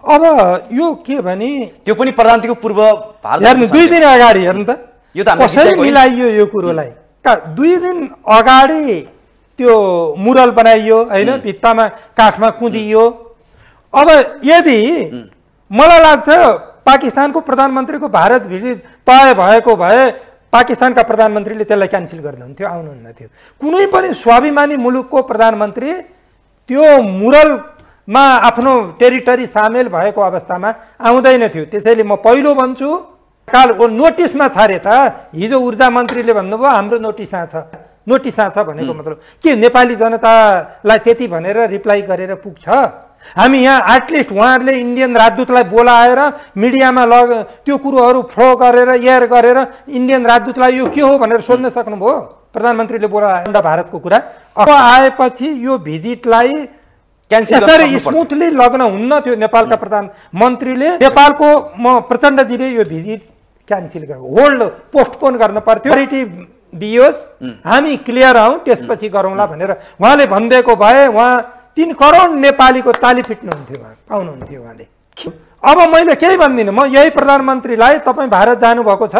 अब यो के भने त्यो पनि प्रधानमन्त्रीको पूर्व भारत हेर्नु 2 दिन अगाडि हेर्नु त यो त हामीले कसरी मिलाइयो यो कुरोलाई 2 दिन अगाडि त्यो मुरल बनाइयो हैन भित्तामा काठमा कुँदियो अब यदि मलाई लाग्छ पाकिस्तानको प्रधानमन्त्रीको भारत भिजिट तय भएको भए पाकिस्तानका प्रधानमन्त्रीले त्यसलाई क्यान्सल गर्नुहुन्थ्यो आउनुहुन्न थियो कुनै पनि स्वाभिमानी मुलुकको प्रधानमन्त्री त्यो मुरलमा आफ्नो टेरिटरी सामेल भएको अवस्थामा आउँदैन थियो त्यसैले म पहिलो भन्छु काल नोटिसमा छारे त हिजो ऊर्जा मन्त्रीले भन्नुभयो हाम्रो नोटिसमा छ भनेको मतलब के नेपाली जनतालाई त्यति भनेर रिप्लाई गरेर पुग्छ हामी यहाँ एटलिस्ट उहाँहरूले इन्डियन राजदूतलाई बोलाएर मिडियामा त्यो कुरोहरू फ्लो गरेर एयर गरेर इन्डियन राजदूतलाई यो के हो भनेर सोध्न सक्नुभयो प्रधानमन्त्रीले बोलाएर भारतको कुरा अब आएपछि यो भिजिटलाई यसरी स्मुथली लग्न हुन्न थियो नेपालका प्रधानमन्त्रीले नेपालको प्रचण्डजीले यो भिजिट क्यान्सल गर्यो होल्ड पोस्टपोन गर्न पर्थ्यो क्ल्यारिटी दियोस् हामी क्लियर हौँ त्यसपछि गरौँला भनेर उहाँले भनिदिएको भए उहाँ 3 करोड नेपालीको ताली पिट्नुहुन्थ्यो पाउनुहुन्थ्यो उहाँले अब मैले केही भन्दिनँ म यही प्रधानमन्त्रीलाई तपाईँ भारत जानुभएको छ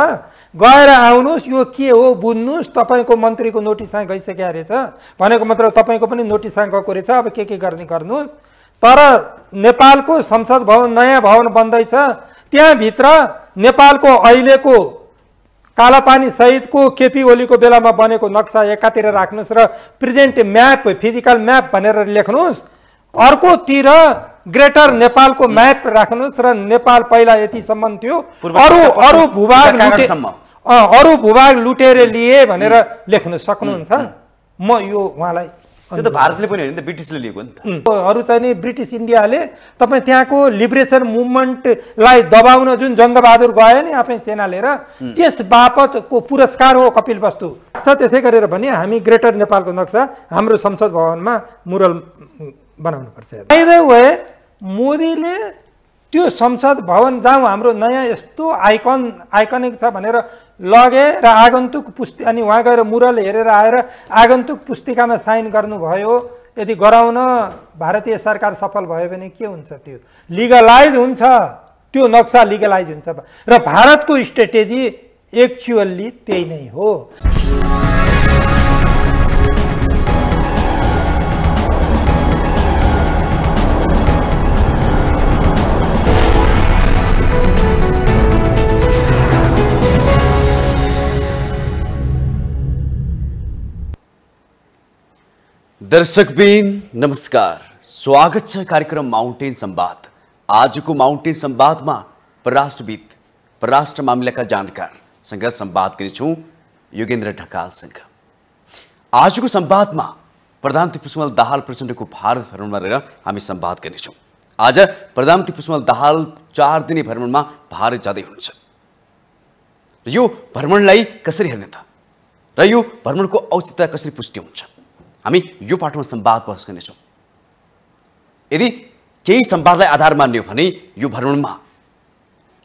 गएर आउनुहोस् यो के हो बुझ्नुहोस् तपाईँको मन्त्रीको नोटिसमा गइसक्यो रहेछ भनेको मतलब तपाईँको पनि नोटिसमा गएको रहेछ अब के गर्ने गर्नुहोस् तर नेपालको संसद भवन नयाँ भवन बन्दैछ त्यहाँभित्र नेपालको अहिलेको कालापानी सहितको केपी ओलीको बेलामा बनेको नक्सा एकातिर राख्नुहोस् र प्रेजेन्ट म्याप फिजिकल म्याप भनेर लेख्नुहोस् अर्कोतिर ग्रेटर नेपालको म्याप राख्नुहोस् र नेपाल पहिला यतिसम्म थियो अरू भूभाग लुटेर लिए भनेर लेख्न सक्नुहुन्छ म यो उहाँलाई त्यो त भारतले पनि हैन त ब्रिटिसले लिएको नि त अरू चाहिँ नि ब्रिटिस इन्डियाले तपाईँ त्यहाँको लिबरेसन मुभमेन्टलाई दबाउन जुन जङ्गबहादुर गयो नि आफै सेना लिएर त्यस बापतको पुरस्कार हो कपिल वस्तु त्यसै गरेर भने हामी ग्रेटर नेपालको नक्सा हाम्रो संसद भवनमा मुरल बनाउनु पर्छ बाइ द वे मोदीले त्यो संसद भवन जाउँ हाम्रो नयाँ यस्तो आइकनिक छ भनेर लगे र आगन्तुक पुस्ति अनि वहाँ गएर मुरल हेरेर आएर आगन्तुक पुस्तिकामा साइन गर्नुभयो यदि गराउन भारतीय सरकार सफल भयो भने के हुन्छ त्यो लिगलाइज हुन्छ त्यो नक्सा लिगलाइज हुन्छ र भारतको स्ट्रेटेजी एक्चुअली त्यही नै हो दर्शकबिन नमस्कार स्वागत छ कार्यक्रम माउन्टेन संवाद आजको माउन्टेन संवादमा परराष्ट्रविद परराष्ट्र मामिलाका जानकारसँग संवाद गर्छौं योगेन्द्र ढकालसँग आजको संवादमा प्रधानमन्त्री पुष्पकमल दाहाल प्रचण्डको भारत भ्रमणमा रहेर हामी संवाद गर्नेछौं आज प्रधानमन्त्री पुष्पकमल दाहाल 4 दिने भ्रमणमा भारत जाँदै हुनुहुन्छ यो भ्रमणलाई कसरी हेर्ने त र यो भ्रमणको औचित्य कसरी पुष्टि हुन्छ हामी यो पाठमा संवाद बहस गर्नेछौं यदि केही संवादलाई आधार मान्ने हो भने यो भ्रमणमा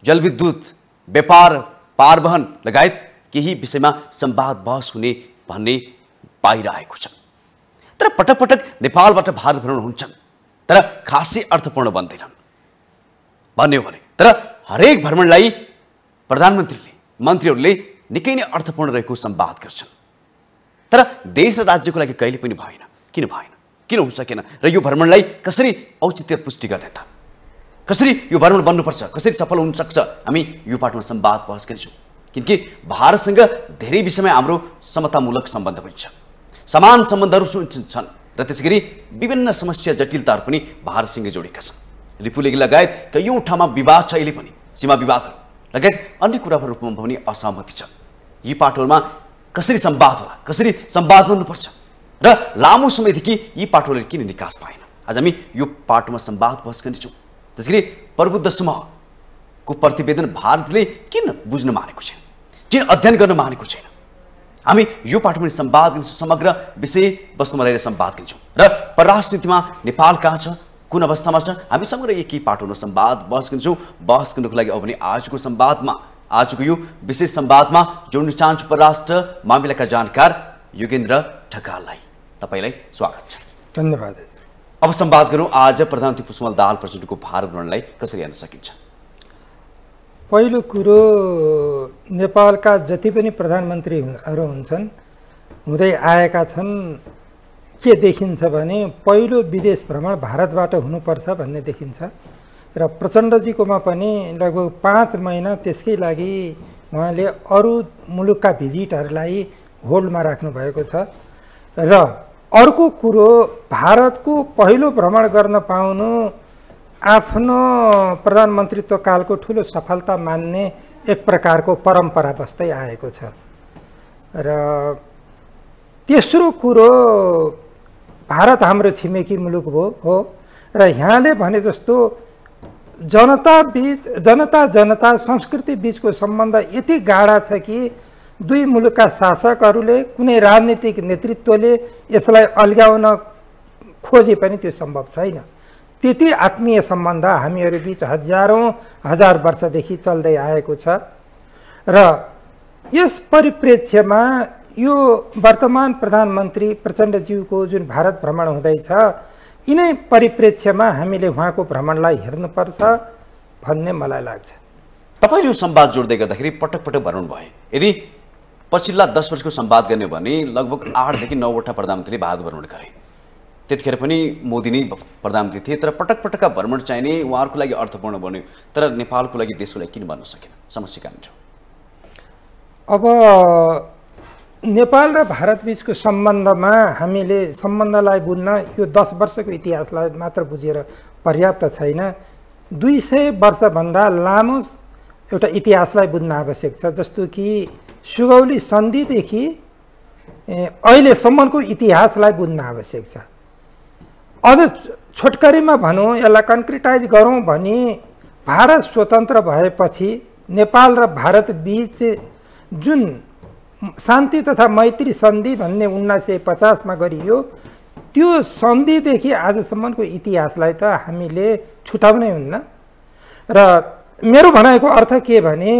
जलविद्युत व्यापार पारवहन लगायत केही विषयमा संवाद बहस हुने भन्ने पाइरहेको छ तर पटक पटक नेपालबाट भारत भ्रमण हुन्छन् तर खासै अर्थपूर्ण बन्दैनन् भन्ने हो भने तर हरेक भ्रमणलाई प्रधानमन्त्रीले मन्त्रीहरूले निकै नै अर्थपूर्ण रहेको संवाद गर्छन् तर देश र राज्यको लागि कहिले पनि भएन किन हुन सकेन र यो भ्रमणलाई कसरी औचित्य पुष्टि गर्ने त कसरी यो भ्रमण बन्नुपर्छ कसरी सफल हुन सक्छ हामी यो पाठमा संवाद बहस गर्छौं किनकि भारतसँग धेरै विषयमा हाम्रो समतामूलक सम्बन्ध पनि छ समान सम्बन्धहरू छन् र त्यसैगरी विभिन्न समस्या जटिलताहरू पनि भारतसँग जोडिएका छन् रिपुलेगी लगायत कयौं ठाउँमा विवाद छ अहिले पनि सीमा विवादहरू लगायत अन्य कुराहरूमा पनि असहमति छ यी पाठहरूमा कसरी संवाद होला कसरी संवाद गर्नुपर्छ र लामो समयदेखि यी पाठहरूले किन निकास पाएन आज हामी यो पाठमा संवाद बहस गर्नेछौं त्यसैगरी प्रबुद्ध समूहको प्रतिवेदन भारतले किन बुझ्न मानेको छैन किन अध्ययन गर्न मानेको छैन हामी यो पाठमा संवाद गर्छौं समग्र विषय वस्तुमा रहेर संवाद गर्छौं र परराष्ट्र नीतिमा नेपाल कहाँ छ कुन अवस्थामा छ हामी समग्र एकै पाठमा संवाद बहस गर्छौं बहस गर्नको लागि अब भने आजको संवादमा आजको यो विशेष संवादमा जोड्न चाहन्छु परराष्ट्र मामिलाका जानकार योगेन्द्र ढकाललाई तपाईलाई स्वागत छ धन्यवाद अब संवाद गरौँ आज प्रधानमन्त्री पुष्पकमल दाहाल प्रचण्डको भारत भ्रमणलाई कसरी हेर्न सकिन्छ। पहिलो कुरो नेपालका जति पनि प्रधानमन्त्रीहरू हुन्छन् हुँदै आएका छन् के देखिन्छ भने पहिलो विदेश भ्रमण भारतबाट हुनुपर्छ भन्ने देखिन्छ र प्रचण्डजीकोमा पनि लगभग 5 महिना त्यसकै लागि उहाँले अरू मुलुकका भिजिटहरूलाई होल्डमा राख्नु भएको छ र अर्को कुरो भारतको पहिलो भ्रमण गर्न पाउनु आफ्नो प्रधानमन्त्रीत्व कालको ठुलो सफलता मान्ने एक प्रकारको परम्परा बस्दै आएको छ र तेस्रो कुरो भारत हाम्रो छिमेकी मुलुक हो र यहाँले भने जस्तो जनता संस्कृति बीचको सम्बन्ध यति गाढा छ कि दुई मुलुकका शासकहरूले कुनै राजनीतिक नेतृत्वले यसलाई अल्झाउन खोजे पनि त्यो सम्भव छैन। त्यति आत्मीय सम्बन्ध हामीहरू बीच हजार वर्षदेखि चल्दै आएको छ र यस परिप्रेक्ष्यमा यो वर्तमान प्रधानमन्त्री प्रचण्डज्यूको जुन भारत भ्रमण हुँदैछ यिनै परिप्रेक्ष्यमा हामीले उहाँको भ्रमणलाई हेर्नुपर्छ भन्ने मलाई लाग्छ। तपाईले यो संवाद जोड्दै गर्दाखेरि पटक पटक भ्रमण भए, यदि पछिल्ला 10 वर्षको संवाद गर्ने भने लगभग 8 देखि 9 वटा प्रधानमन्त्रीले भारत भ्रमण गरे। त्यतिखेर पनि मोदी नै प्रधानमन्त्री थिए, तर पटक पटकका भ्रमण चाहिने उहाँहरूको लागि अर्थपूर्ण बन्यो, तर नेपालको लागि देशको लागि किन बन्न सकेन? समस्या कहाँनिर? अब नेपाल र भारत बीचको सम्बन्धमा हामीले सम्बन्धलाई बुझ्न यो 10 वर्षको इतिहासलाई मात्र बुझेर पर्याप्त छैन। 200 वर्षभन्दा लामो एउटा इतिहासलाई बुझ्न आवश्यक छ। जस्तो कि सुगौली सन्धिदेखि अहिलेसम्मको इतिहासलाई बुझ्न आवश्यक छ। अझ छोटकरीमा भनौँ, यसलाई कन्क्रिटाइज गरौँ भने भारत स्वतन्त्र भएपछि नेपाल र भारत बीच जुन शान्ति तथा मैत्री सन्धि भन्ने 1950 मा गरियो, त्यो सन्धिदेखि आजसम्मको इतिहासलाई त हामीले छुटाउनै हुन्न। र मेरो भनाइको अर्थ के भने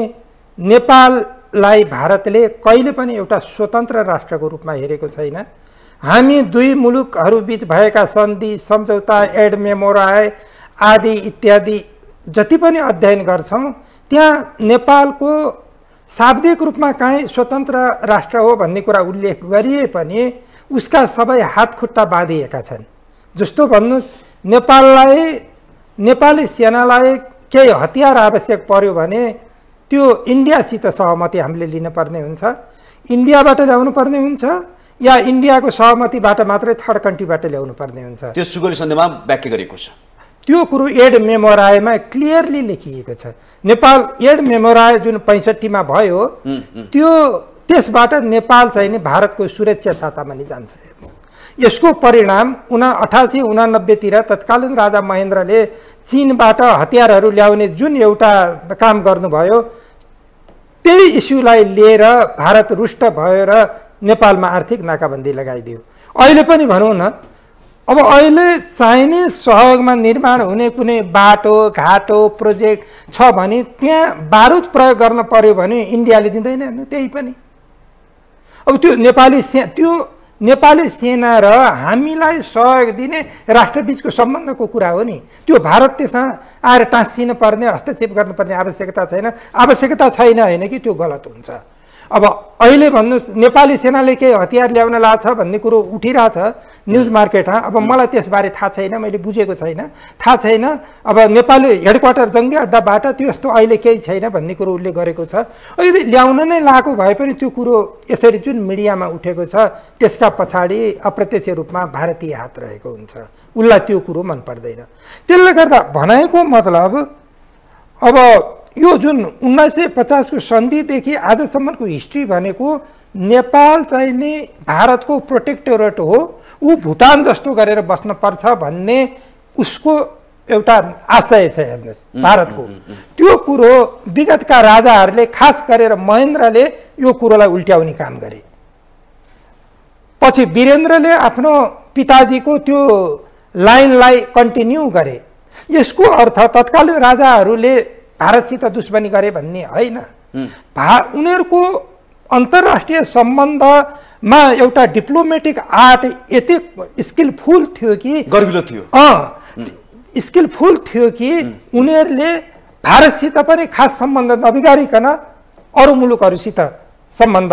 नेपाललाई भारतले कहिले पनि एउटा स्वतन्त्र राष्ट्रको रूपमा हेरेको छैन। हामी दुई मुलुकहरू बीच भएका सन्धि, सम्झौता, एड मेमोराए आदि इत्यादि जति पनि अध्ययन गर्छौँ त्यहाँ नेपालको शाब्दिक रूपमा काहीँ स्वतन्त्र राष्ट्र हो भन्ने कुरा उल्लेख गरिए पनि उसका सबै हात खुट्टा बाँधिएका छन्। जस्तो भन्नुहोस्, नेपाली सेनालाई केही हतियार आवश्यक पर्यो भने त्यो इन्डियासित सहमति हामीले लिनुपर्ने हुन्छ, इन्डियाबाट ल्याउनु पर्ने हुन्छ या इन्डियाको सहमतिबाट मात्रै थर्ड कन्ट्रीबाट ल्याउनु पर्ने हुन्छ। त्यो सुगौली सन्धिमा व्याख्या गरिएको छ। त्यो कुरो एड मेमोराएमा क्लियरली लेखिएको छ। नेपाल एड मेमोराए जुन 65 मा भयो, त्यसबाट नेपाल चाहिँ नि भारतको सुरक्षा छातामा नि जान्छ। यसको परिणाम 88-89 तिर तत्कालीन राजा महेन्द्रले चीनबाट हतियारहरू ल्याउने जुन एउटा काम गर्नुभयो, त्यही इस्युलाई लिएर भारत रुष्ट भयो र नेपालमा आर्थिक नाकाबन्दी लगाइदियो। अहिले पनि भनौँ न, अब अहिले चाहिने सहयोगमा निर्माण हुने कुनै बाटो घाटो प्रोजेक्ट छ भने त्यहाँ बारुद प्रयोग गर्न पर्यो भने इन्डियाले दिँदैन त्यही पनि। अब त्यो नेपाली सेना र हामीलाई सहयोग दिने राष्ट्रबीचको सम्बन्धको कुरा हो नि। त्यो भारत त्यसमा आएर टाँसिन पर्ने, हस्तक्षेप गर्नुपर्ने आवश्यकता छैन। आवश्यकता छैन होइन कि त्यो गलत हुन्छ। अब अहिले भन्नुहोस्, नेपाली सेनाले केही हतियार ल्याउन लाग्छ भन्ने कुरो उठिरहेछ न्युज मार्केटमा। अब मलाई त्यसबारे थाहा छैन, मैले बुझेको छैन, थाहा छैन। अब नेपाली हेडक्वार्टर जङ्गी अड्डाबाट त्यो यस्तो अहिले केही छैन भन्ने कुरो उल्लेख गरेको छ। यदि ल्याउन नै लागेको भए पनि त्यो कुरो यसरी जुन मिडियामा उठेको छ त्यसका पछाडि अप्रत्यक्ष रूपमा भारतीय हात रहेको हुन्छ। उसलाई त्यो कुरो मन पर्दैन। त्यसले गर्दा भनाइको मतलब अब यो जुन 1950 को सन्धिदेखि आजसम्मको हिस्ट्री भनेको नेपाल चाहिँ नि भारतको प्रोटेक्टोरेट हो, ऊ भुटान जस्तो गरेर बस्न पर्छ भन्ने उसको एउटा आशय छ। हेर्नुहोस्, भारतको त्यो कुरो विगतका राजाहरूले, खास गरेर महेन्द्रले यो कुरोलाई उल्ट्याउने काम गरे। पछि वीरेन्द्रले आफ्नो पिताजीको त्यो लाइनलाई कन्टिन्यू गरे। यसको अर्थ तत्कालीन राजाहरूले भारतसित दुश्मनी गरे भन्ने होइन। उनीहरूको अन्तर्राष्ट्रिय सम्बन्ध मा एउटा डिप्लोमेटिक आर्ट यति स्किलफुल थियो कि गर्विलो थियो स्किलफुल थियो कि उनीहरूले भारतसित पनि खास सम्बन्ध नबिगारिकन अरू मुलुकहरूसित सम्बन्ध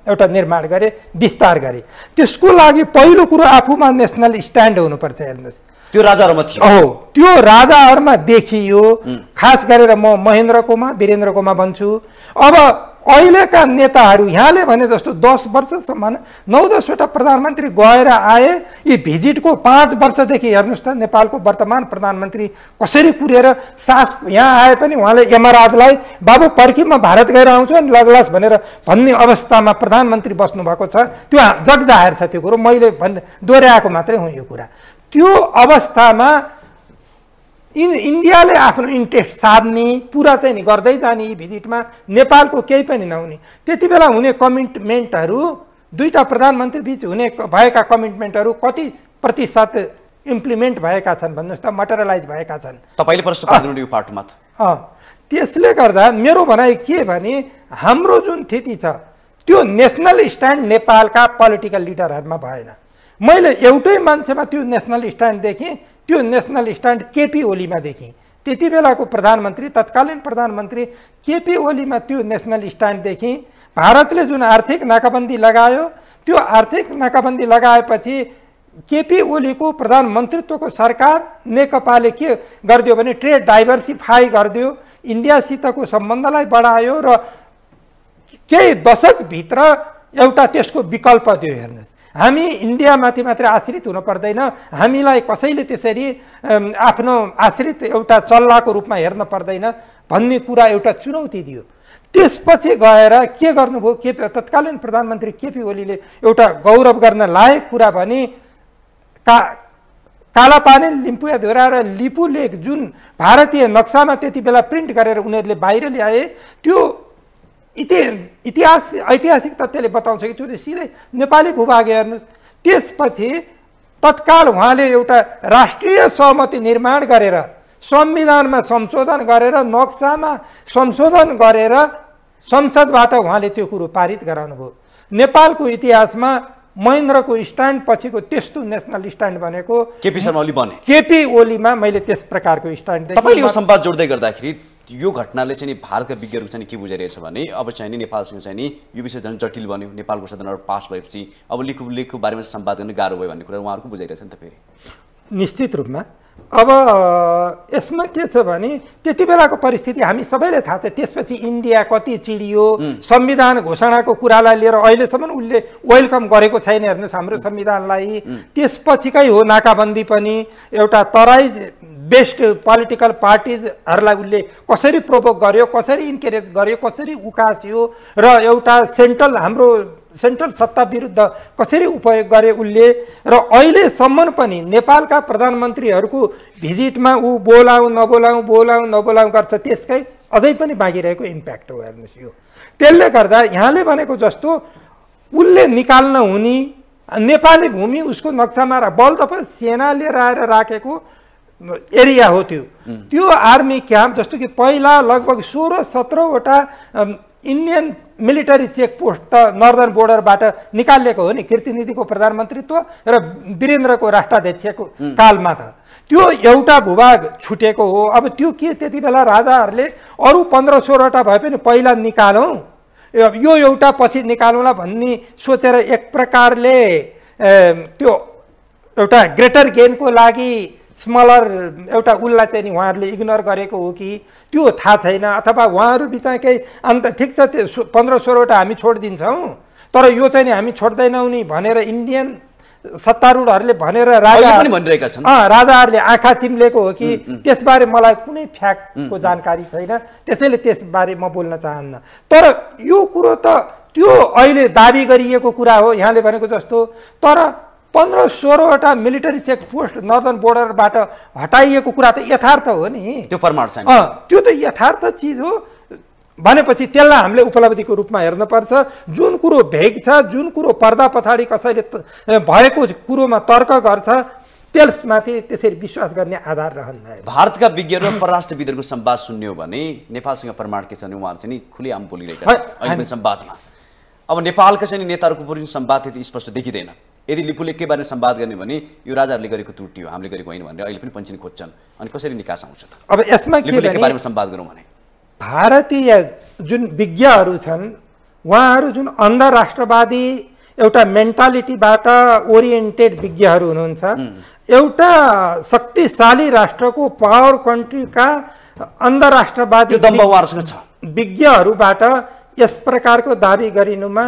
एउटा निर्माण गरे विस्तार गरे त्यसको लागि पहिलो कुरो आफूमा नेसनल स्ट्यान्ड हुनुपर्छ हेर्नुहोस् त्यो राजाहरुमा थियो हो त्यो राजाहरुमा देखियो खास गरेर म महेन्द्रकोमा वीरेन्द्रकोमा भन्छु अब अहिलेका नेताहरू यहाँले भने जस्तो 10 वर्षसम्म 9-10 वटा प्रधानमन्त्री गएर आए यी भिजिटको 5 वर्षदेखि हेर्नुस् त नेपालको वर्तमान प्रधानमन्त्री कसरी कुरेर सास यहाँ आए पनि उहाँले यमराजलाई बाबु पर्खी म भारत गएर आउँछु अनि लगलास भनेर भन्ने अवस्थामा प्रधानमन्त्री बस्नु भएको छ त्यो जगजाहेर छ त्यो कुरो मैले दोहोर्याएको मात्रै हो यो कुरा त्यो अवस्थामा इन्डियाले आफ्नो इन्ट्रेस्ट साध्ने पुरा चाहिँ नि गर्दै जाने भिजिटमा नेपालको केही पनि नहुने त्यति बेला हुने कमिटमेन्टहरू दुईटा प्रधानमन्त्री बीच हुने भएका कमिटमेन्टहरू कति प्रतिशत इम्प्लिमेन्ट भएका छन् भन्नुस् त मटेरियलाइज भएका छन् तपाईले प्रश्न गर्नु यो पार्टमा त्यसले गर्दा मेरो भनाइ के भने हाम्रो जुन स्थिति छ त्यो नेसनल स्ट्यान्ड नेपालका पोलिटिकल लिडरहरुमा भएन मैले एउटै मान्छेमा त्यो नेसनल स्ट्यान्ड देखेँ त्यो नेसनल स्ट्यान्ड केपी ओलीमा देखेँ त्यति बेलाको प्रधानमन्त्री तत्कालीन प्रधानमन्त्री केपी ओलीमा त्यो नेसनल स्ट्यान्ड देखेँ भारतले जुन आर्थिक नाकाबन्दी लगायो त्यो आर्थिक नाकाबन्दी लगाएपछि केपी ओलीको प्रधानमन्त्रीत्वको सरकार नेकपाले के गर्दियो भने ट्रेड डाइभर्सिफाई गर्दियो इन्डियासितको सम्बन्धलाई बढायो र केही दशकभित्र एउटा त्यसको विकल्प दियो हेर्नुहोस् हामी इन्डियामाथि मात्र आश्रित हुन पर्दैन हामीलाई कसैले त्यसरी आफ्नो आश्रित एउटा चल्लाको रूपमा हेर्न पर्दैन भन्ने कुरा एउटा चुनौती दियो त्यसपछि गएर के गर्नुभयो तत्कालीन प्रधानमन्त्री केपी ओलीले एउटा गौरव गर्न लायक कुरा भने कालापानी लिम्पुयाधुरा र लिपु लेक जुन भारतीय नक्सामा त्यति बेला प्रिन्ट गरेर उनीहरूले बाहिर ल्याए त्यो ऐतिहासिक तथ्यले बताउँछ कि त्यो सिधै नेपाली भूभाग हेर्नुहोस् त्यसपछि तत्काल उहाँले एउटा राष्ट्रिय सहमति निर्माण गरेर संविधानमा संशोधन गरेर नक्सामा संशोधन गरेर संसदबाट उहाँले त्यो कुरो पारित गराउनुभयो नेपालको इतिहासमा महेन्द्रको स्ट्यान्ड पछिको त्यस्तो नेसनल स्ट्यान्ड भनेको केपी शर्मा ओली बने केपी ओलीमा मैले त्यस प्रकारको स्ट्यान्ड देखेँ तपाईले यो संवाद जोड्दै गर्दाखेरि यो घटनाले चाहिँ नि भारतका विज्ञहरू चाहिँ के बुझाइरहेछ भने अब चाहिँ नि नेपालसँग चाहिँ नि यो विषय झन् जटिल बन्यो नेपालको सदनबाट पास भएपछि अब लेखको बारेमा संवाद गर्न गाह्रो भयो भन्ने कुरा उहाँहरूको बुझाइरहेछ नि त फेरि निश्चित रूपमा अब यसमा के छ भने त्यति बेलाको परिस्थिति हामी सबैले थाहा छ त्यसपछि इन्डिया कति चिडियो संविधान घोषणाको कुरालाई लिएर अहिलेसम्म उसले वेलकम गरेको छैन हेर्नुहोस् हाम्रो संविधानलाई त्यसपछिकै हो नाकाबन्दी पनि एउटा तराई बेस्ट पोलिटिकल पार्टिजहरूलाई उसले कसरी प्रोभोक गर्यो कसरी इन्करेज गर्यो कसरी उकास्यो र एउटा हाम्रो सेन्ट्रल सत्ता विरुद्ध कसरी उपयोग गरे उसले र अहिलेसम्म पनि नेपालका प्रधानमन्त्रीहरूको भिजिटमा ऊ बोलाउँ नबोलाउँ गर्छ त्यसकै अझै पनि बाँकी रहेको इम्प्याक्ट हो हेर्नुहोस् यो त्यसले गर्दा यहाँले भनेको जस्तो उसले निकाल्न हुने नेपाली भूमि उसको नक्सामा बल तपाईँ सेना लिएर आएर राखेको एरिया हो त्यो आर्मी क्याम्प जस्तो कि पहिला लगभग 16-17 वटा इन्डियन मिलिटरी चेक पोस्ट त नर्दर्न बोर्डरबाट निकालिएको हो नि कीर्तिनिधिको प्रधानमन्त्रीत्व र वीरेन्द्रको राष्ट्राध्यक्षको कालमा त त्यो एउटा भूभाग छुटेको हो अब त्यो के त्यति बेला राजाहरूले अरू 15-16 वटा भए पनि पहिला निकालौँ यो एउटा पछि निकालौँला भन्ने सोचेर एक प्रकारले त्यो एउटा ग्रेटर गेनको लागि स्मलर एउटा उसलाई चाहिँ नि उहाँहरूले इग्नोर गरेको हो कि त्यो थाहा छैन अथवा उहाँहरू बिचकै अन्त ठिक छ त्यो 15-16 वटा हामी छोडिदिन्छौँ तर यो चाहिँ नि हामी छोड्दैनौँ नि भनेर इन्डियन सत्तारूढहरूले भनेर राजाहरूले आँखा चिम्लेको हो कि त्यसबारे मलाई कुनै फ्याक्टको जानकारी छैन त्यसैले त्यसबारे म बोल्न चाहन्न तर यो कुरो त त्यो अहिले दाबी गरिएको कुरा हो यहाँले भनेको जस्तो तर 15-16 वटा मिलिटरी चेक पोस्ट नर्दर्न बोर्डरबाट हटाइएको कुरा त यथार्थ हो नि त्यो प्रमाण छैन त्यो त यथार्थ चिज हो भनेपछि त्यसलाई हामीले उपलब्धिको रूपमा हेर्नुपर्छ जुन कुरो भेग छ जुन कुरो पर्दा पछाडि कसैले भएको कुरोमा तर्क गर्छ त्यसमाथि त्यसरी विश्वास गर्ने आधार रहन्न भारतका विज्ञहरू र परराष्ट्रविदहरूको संवाद सुन्यो भने नेपालसँग प्रमाण के छ भने उहाँहरू चाहिँ नि खुलेआम बोलिरहेका छन् अहिले संवादमा अब नेपालका चाहिँ नेताहरूको पनि संवाद त्यति स्पष्ट देखिँदैन। यदि लिपुले के बारेमा संवाद गर्ने भने यो राजाहरूले गरेको त्रुटि हो, हामीले गरेको होइन भनेर अहिले पनि पञ्चिन खोज्छन्। अनि कसरी निकास आउँछ त? अब यसमा के लिपुले के बारेमा संवाद गरौँ भने भारतीय जुन विज्ञहरू छन् उहाँहरू जुन अन्धराष्ट्रवादी एउटा मेन्टालिटीबाट ओरिएन्टेड विज्ञहरू हुनुहुन्छ, एउटा शक्तिशाली राष्ट्रको पावर कन्ट्रीका अन्धराष्ट्रवादी दम्भ उहाँहरूसँग छ। विज्ञहरूबाट यस प्रकारको दाबी गरिनुमा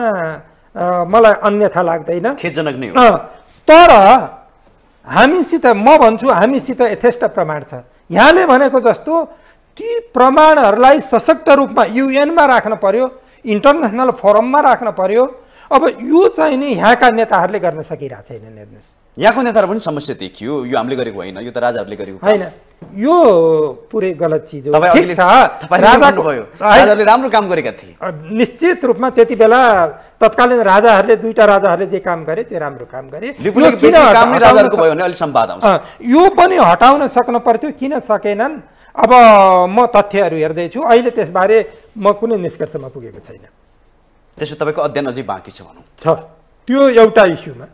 मलाई अन्यथा लाग्दैन, खेदजनक नै हो। तर हामीसित म भन्छु हामीसित यथेष्ट प्रमाण छ। यहाँले भनेको जस्तो ती प्रमाणहरूलाई सशक्त रूपमा युएनमा राख्न पर्यो, इन्टरनेसनल फोरममा राख्न पर्यो। अब यो चाहिँ नि यहाँका नेताहरूले गर्न सकिरहेको छैनन्। हेर्नुहोस्, यहाँको नेताहरू पनि समस्या देखियो, यो हामीले गरेको होइन, यो त राजाहरूले गरेको होइन, यो पुरै गलत चिज हो। ठिक छ, राजाहरूले राम्रो काम गरेका थिए। निश्चित रूपमा त्यति बेला तत्कालीन राजाहरूले, दुईटा राजाहरूले जे काम गरे त्यो राम्रो काम गरे। यो पनि हटाउन सक्नु पर्थ्यो, किन सकेनन्? अब म तथ्यहरू हेर्दैछु, अहिले त्यसबारे म कुनै निष्कर्षमा पुगेको छैन। त्यसो तपाईँको अध्ययन अझै बाँकी छ भनौँ। छ, त्यो एउटा इस्युमा।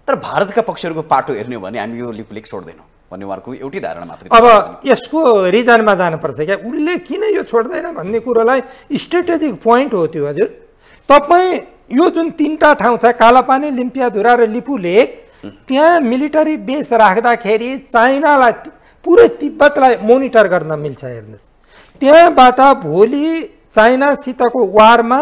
तर भारतका पक्षहरूको पाटो हेर्ने हो भने हामी यो लिपुलेख छोड्दैनौँ भन्ने उहाँहरूको एउटै धारणा मात्रै। अब यसको रिजनमा जानुपर्छ क्या, उसले किन यो छोड्दैन भन्ने कुरोलाई स्ट्रेटेजिक पोइन्ट हो त्यो। हजुर, तपाईँ यो जुन तीनटा ठाउँ छ, कालापानी, लिम्पियाधुरा र लिपुलेख, त्यहाँ मिलिटरी बेस राख्दाखेरि चाइनालाई, पुरै तिब्बतलाई मोनिटर गर्न मिल्छ। हेर्नुहोस्, त्यहाँबाट भोलि चाइनासितको वारमा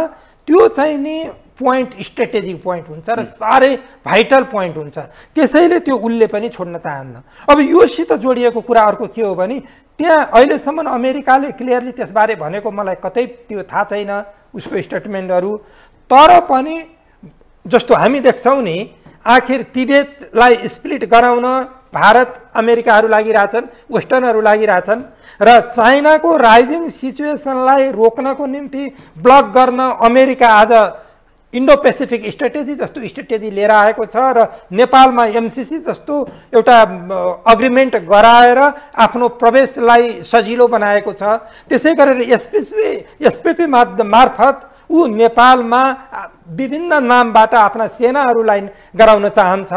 त्यो चाहिँ नि पोइन्ट, स्ट्रेटेजिक पोइन्ट हुन्छ र साह्रै भाइटल पोइन्ट हुन्छ। त्यसैले त्यो उसले पनि छोड्न चाहन्न। अब योसित जोडिएको कुरा अर्को के हो भने, त्यहाँ अहिलेसम्म अमेरिकाले क्लियरली त्यसबारे भनेको मलाई कतै त्यो थाहा छैन उसको स्टेटमेन्टहरू। तर पनि जस्तो हामी देख्छौँ नि, आखिर तिब्बतलाई स्प्लिट गराउन भारत अमेरिकाहरू लागिरहेछन्, वेस्टर्नहरू लागिरहेछन्, र चाइनाको राइजिङ सिचुएसनलाई रोक्नको निम्ति ब्लक गर्न अमेरिका आज इन्डो पेसिफिक स्ट्रेटेजी जस्तो स्ट्रेटेजी लिएर आएको छ र नेपालमा एमसिसी जस्तो एउटा अग्रिमेन्ट गराएर आफ्नो प्रवेशलाई सजिलो बनाएको छ। त्यसै गरेर एसपिपी मार्फत ऊ नेपालमा विभिन्न नामबाट आफ्ना सेनाहरूलाई गराउन चाहन्छ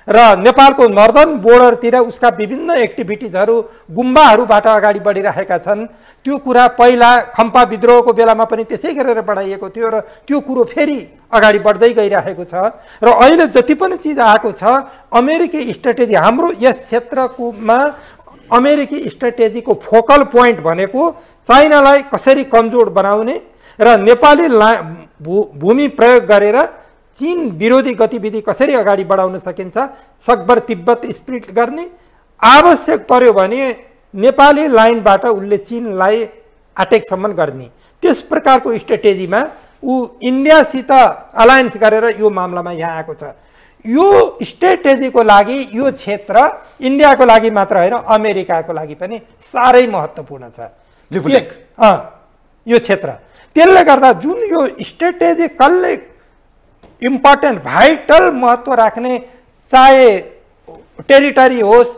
र नेपालको नर्दर्न बोर्डरतिर उसका विभिन्न एक्टिभिटिजहरू गुम्बाहरूबाट अगाडि बढिरहेका छन्। त्यो कुरा पहिला खम्पा विद्रोहको बेलामा पनि त्यसै गरेर बढाइएको थियो र त्यो कुरो फेरि अगाडि बढ्दै गइरहेको छ। र अहिले जति पनि चिज आएको छ, अमेरिकी स्ट्रेटेजी, हाम्रो यस क्षेत्रकोमा अमेरिकी स्ट्रेटेजीको फोकल पोइन्ट भनेको चाइनालाई कसरी कमजोर बनाउने र नेपाली भूमि प्रयोग गरेर चीन विरोधी गतिविधि कसरी अगाडि बढाउन सकिन्छ, सकभर तिब्बत स्प्लिट गर्ने, आवश्यक पर्यो भने नेपाली लाइनबाट उसले चीनलाई अट्याकसम्म गर्ने, त्यस प्रकारको स्ट्रेटेजीमा ऊ इन्डियासित अलायन्स गरेर यो मामलामा यहाँ आएको छ। यो स्ट्रेटेजीको लागि यो क्षेत्र इन्डियाको लागि मात्र होइन, अमेरिकाको लागि पनि साह्रै महत्त्वपूर्ण छ यो क्षेत्र। त्यसले गर्दा जुन यो स्ट्रेटेजिकल्ली इम्पोर्टेन्ट भाइटल महत्त्व राख्ने, चाहे टेरिटरी होस्,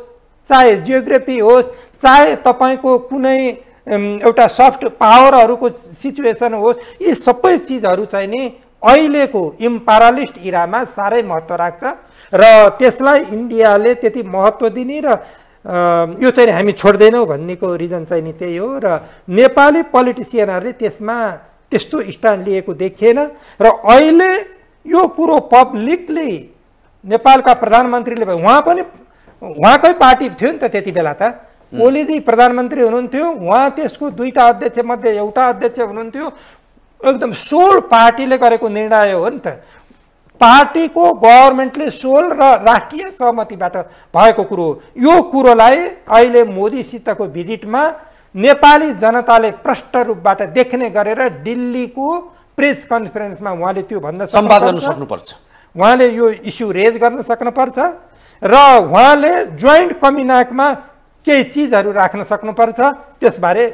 चाहे जियोग्राफी होस्, चाहे तपाईँको कुनै एउटा सफ्ट पावरहरूको सिचुएसन होस्, यी सबै चिजहरू चाहिँ नि अहिलेको इम्पेरियलिस्ट इरामा साह्रै महत्त्व राख्छ र त्यसलाई इन्डियाले त्यति महत्त्व दिने र यो चाहिँ हामी छोड्दैनौँ भन्नेको रिजन चाहिँ नि त्यही हो। र नेपाली पोलिटिसियनहरूले त्यसमा त्यस्तो स्ट्यान्ड लिएको देखिएन र अहिले यो कुरो पब्लिकली नेपालका प्रधानमन्त्रीले, उहाँ पनि उहाँकै पार्टी थियो नि त त्यति बेला, त ओलीजी प्रधानमन्त्री हुनुहुन्थ्यो, उहाँ त्यसको दुईटा अध्यक्ष मध्ये एउटा अध्यक्ष हुनुहुन्थ्यो, एकदम सोल पार्टीले गरेको निर्णय हो नि त। पार्टीको गभर्मेन्टले सोल र राष्ट्रिय सहमतिबाट भएको कुरो हो। यो कुरोलाई अहिले मोदीसितको भिजिटमा नेपाली जनताले प्रष्ट रूपबाट देख्ने गरेर दिल्लीको प्रेस कन्फरेन्समा उहाँले त्यो भन्न संवाद गर्न सक्नुपर्छ, उहाँले यो इस्यु रेज गर्न सक्नुपर्छ र उहाँले जोइन्ट कमिनाकमा केही चिजहरू राख्न सक्नुपर्छ। त्यसबारे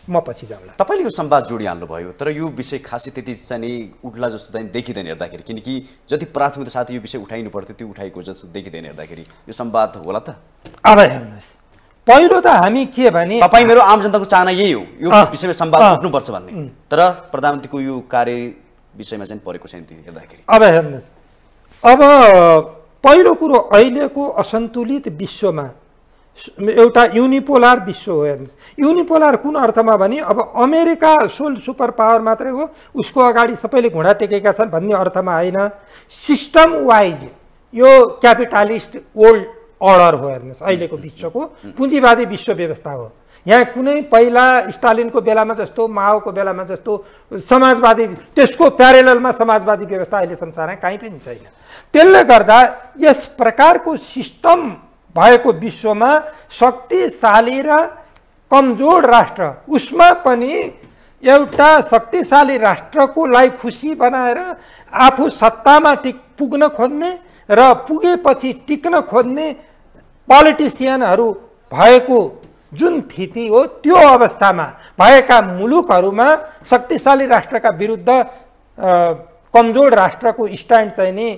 म पछि जाउँला। तपाईँले यो संवाद जोडिहाल्नुभयो, तर यो विषय खासै त्यति चाहिँ उठ्ला जस्तो चाहिँ देखिँदैन हेर्दाखेरि, किनकि जति प्राथमिकता साथ यो विषय उठाइनु पर्थ्यो त्यो उठाएको जस्तो देखिँदैन हेर्दाखेरि। यो संवाद होला त? अब हेर्नुहोस्, पहिलो त हामी के भने, तपाईँ मेरो आम जनताको चाहना यही हो, यो विषयमा संवाद उठ्नुपर्छ भन्ने, तर प्रधानमन्त्रीको यो कार्य विषयमा चाहिँ परेको छैन ती हेर्दाखेरि। अब हेर्नुहोस्, अब पहिलो कुरो अहिलेको असन्तुलित विश्वमा एउटा युनिपोलार विश्व हो। हेर्नुहोस्, युनिपोलार कुन अर्थमा भने अब अमेरिका सोल सुपर पावर मात्रै हो, उसको अगाडि सबैले घुँडा टेकेका छन् भन्ने अर्थमा होइन, सिस्टम वाइज यो क्यापिटालिस्ट वर्ल्ड अर्डर हो। हेर्नुहोस्, अहिलेको विश्वको पुँजीवादी विश्व व्यवस्था हो। यहाँ कुनै पहिला स्टालिनको बेलामा जस्तो, माओको बेलामा जस्तो समाजवादी, त्यसको प्यारेललमा समाजवादी व्यवस्था अहिले संसारमा कहीँ पनि छैन। त्यसले गर्दा यस प्रकारको सिस्टम भएको विश्वमा शक्तिशाली र कमजोर राष्ट्र, उसमा पनि एउटा शक्तिशाली राष्ट्रको लागि खुसी बनाएर आफू सत्तामा पुग्न खोज्ने र पुगेपछि टिक्न खोज्ने पोलिटिसियनहरू भएको जुन स्थिति हो, त्यो अवस्थामा भएका मुलुकहरूमा शक्तिशाली राष्ट्रका विरुद्ध कमजोर राष्ट्रको स्ट्यान्ड चाहिँ नि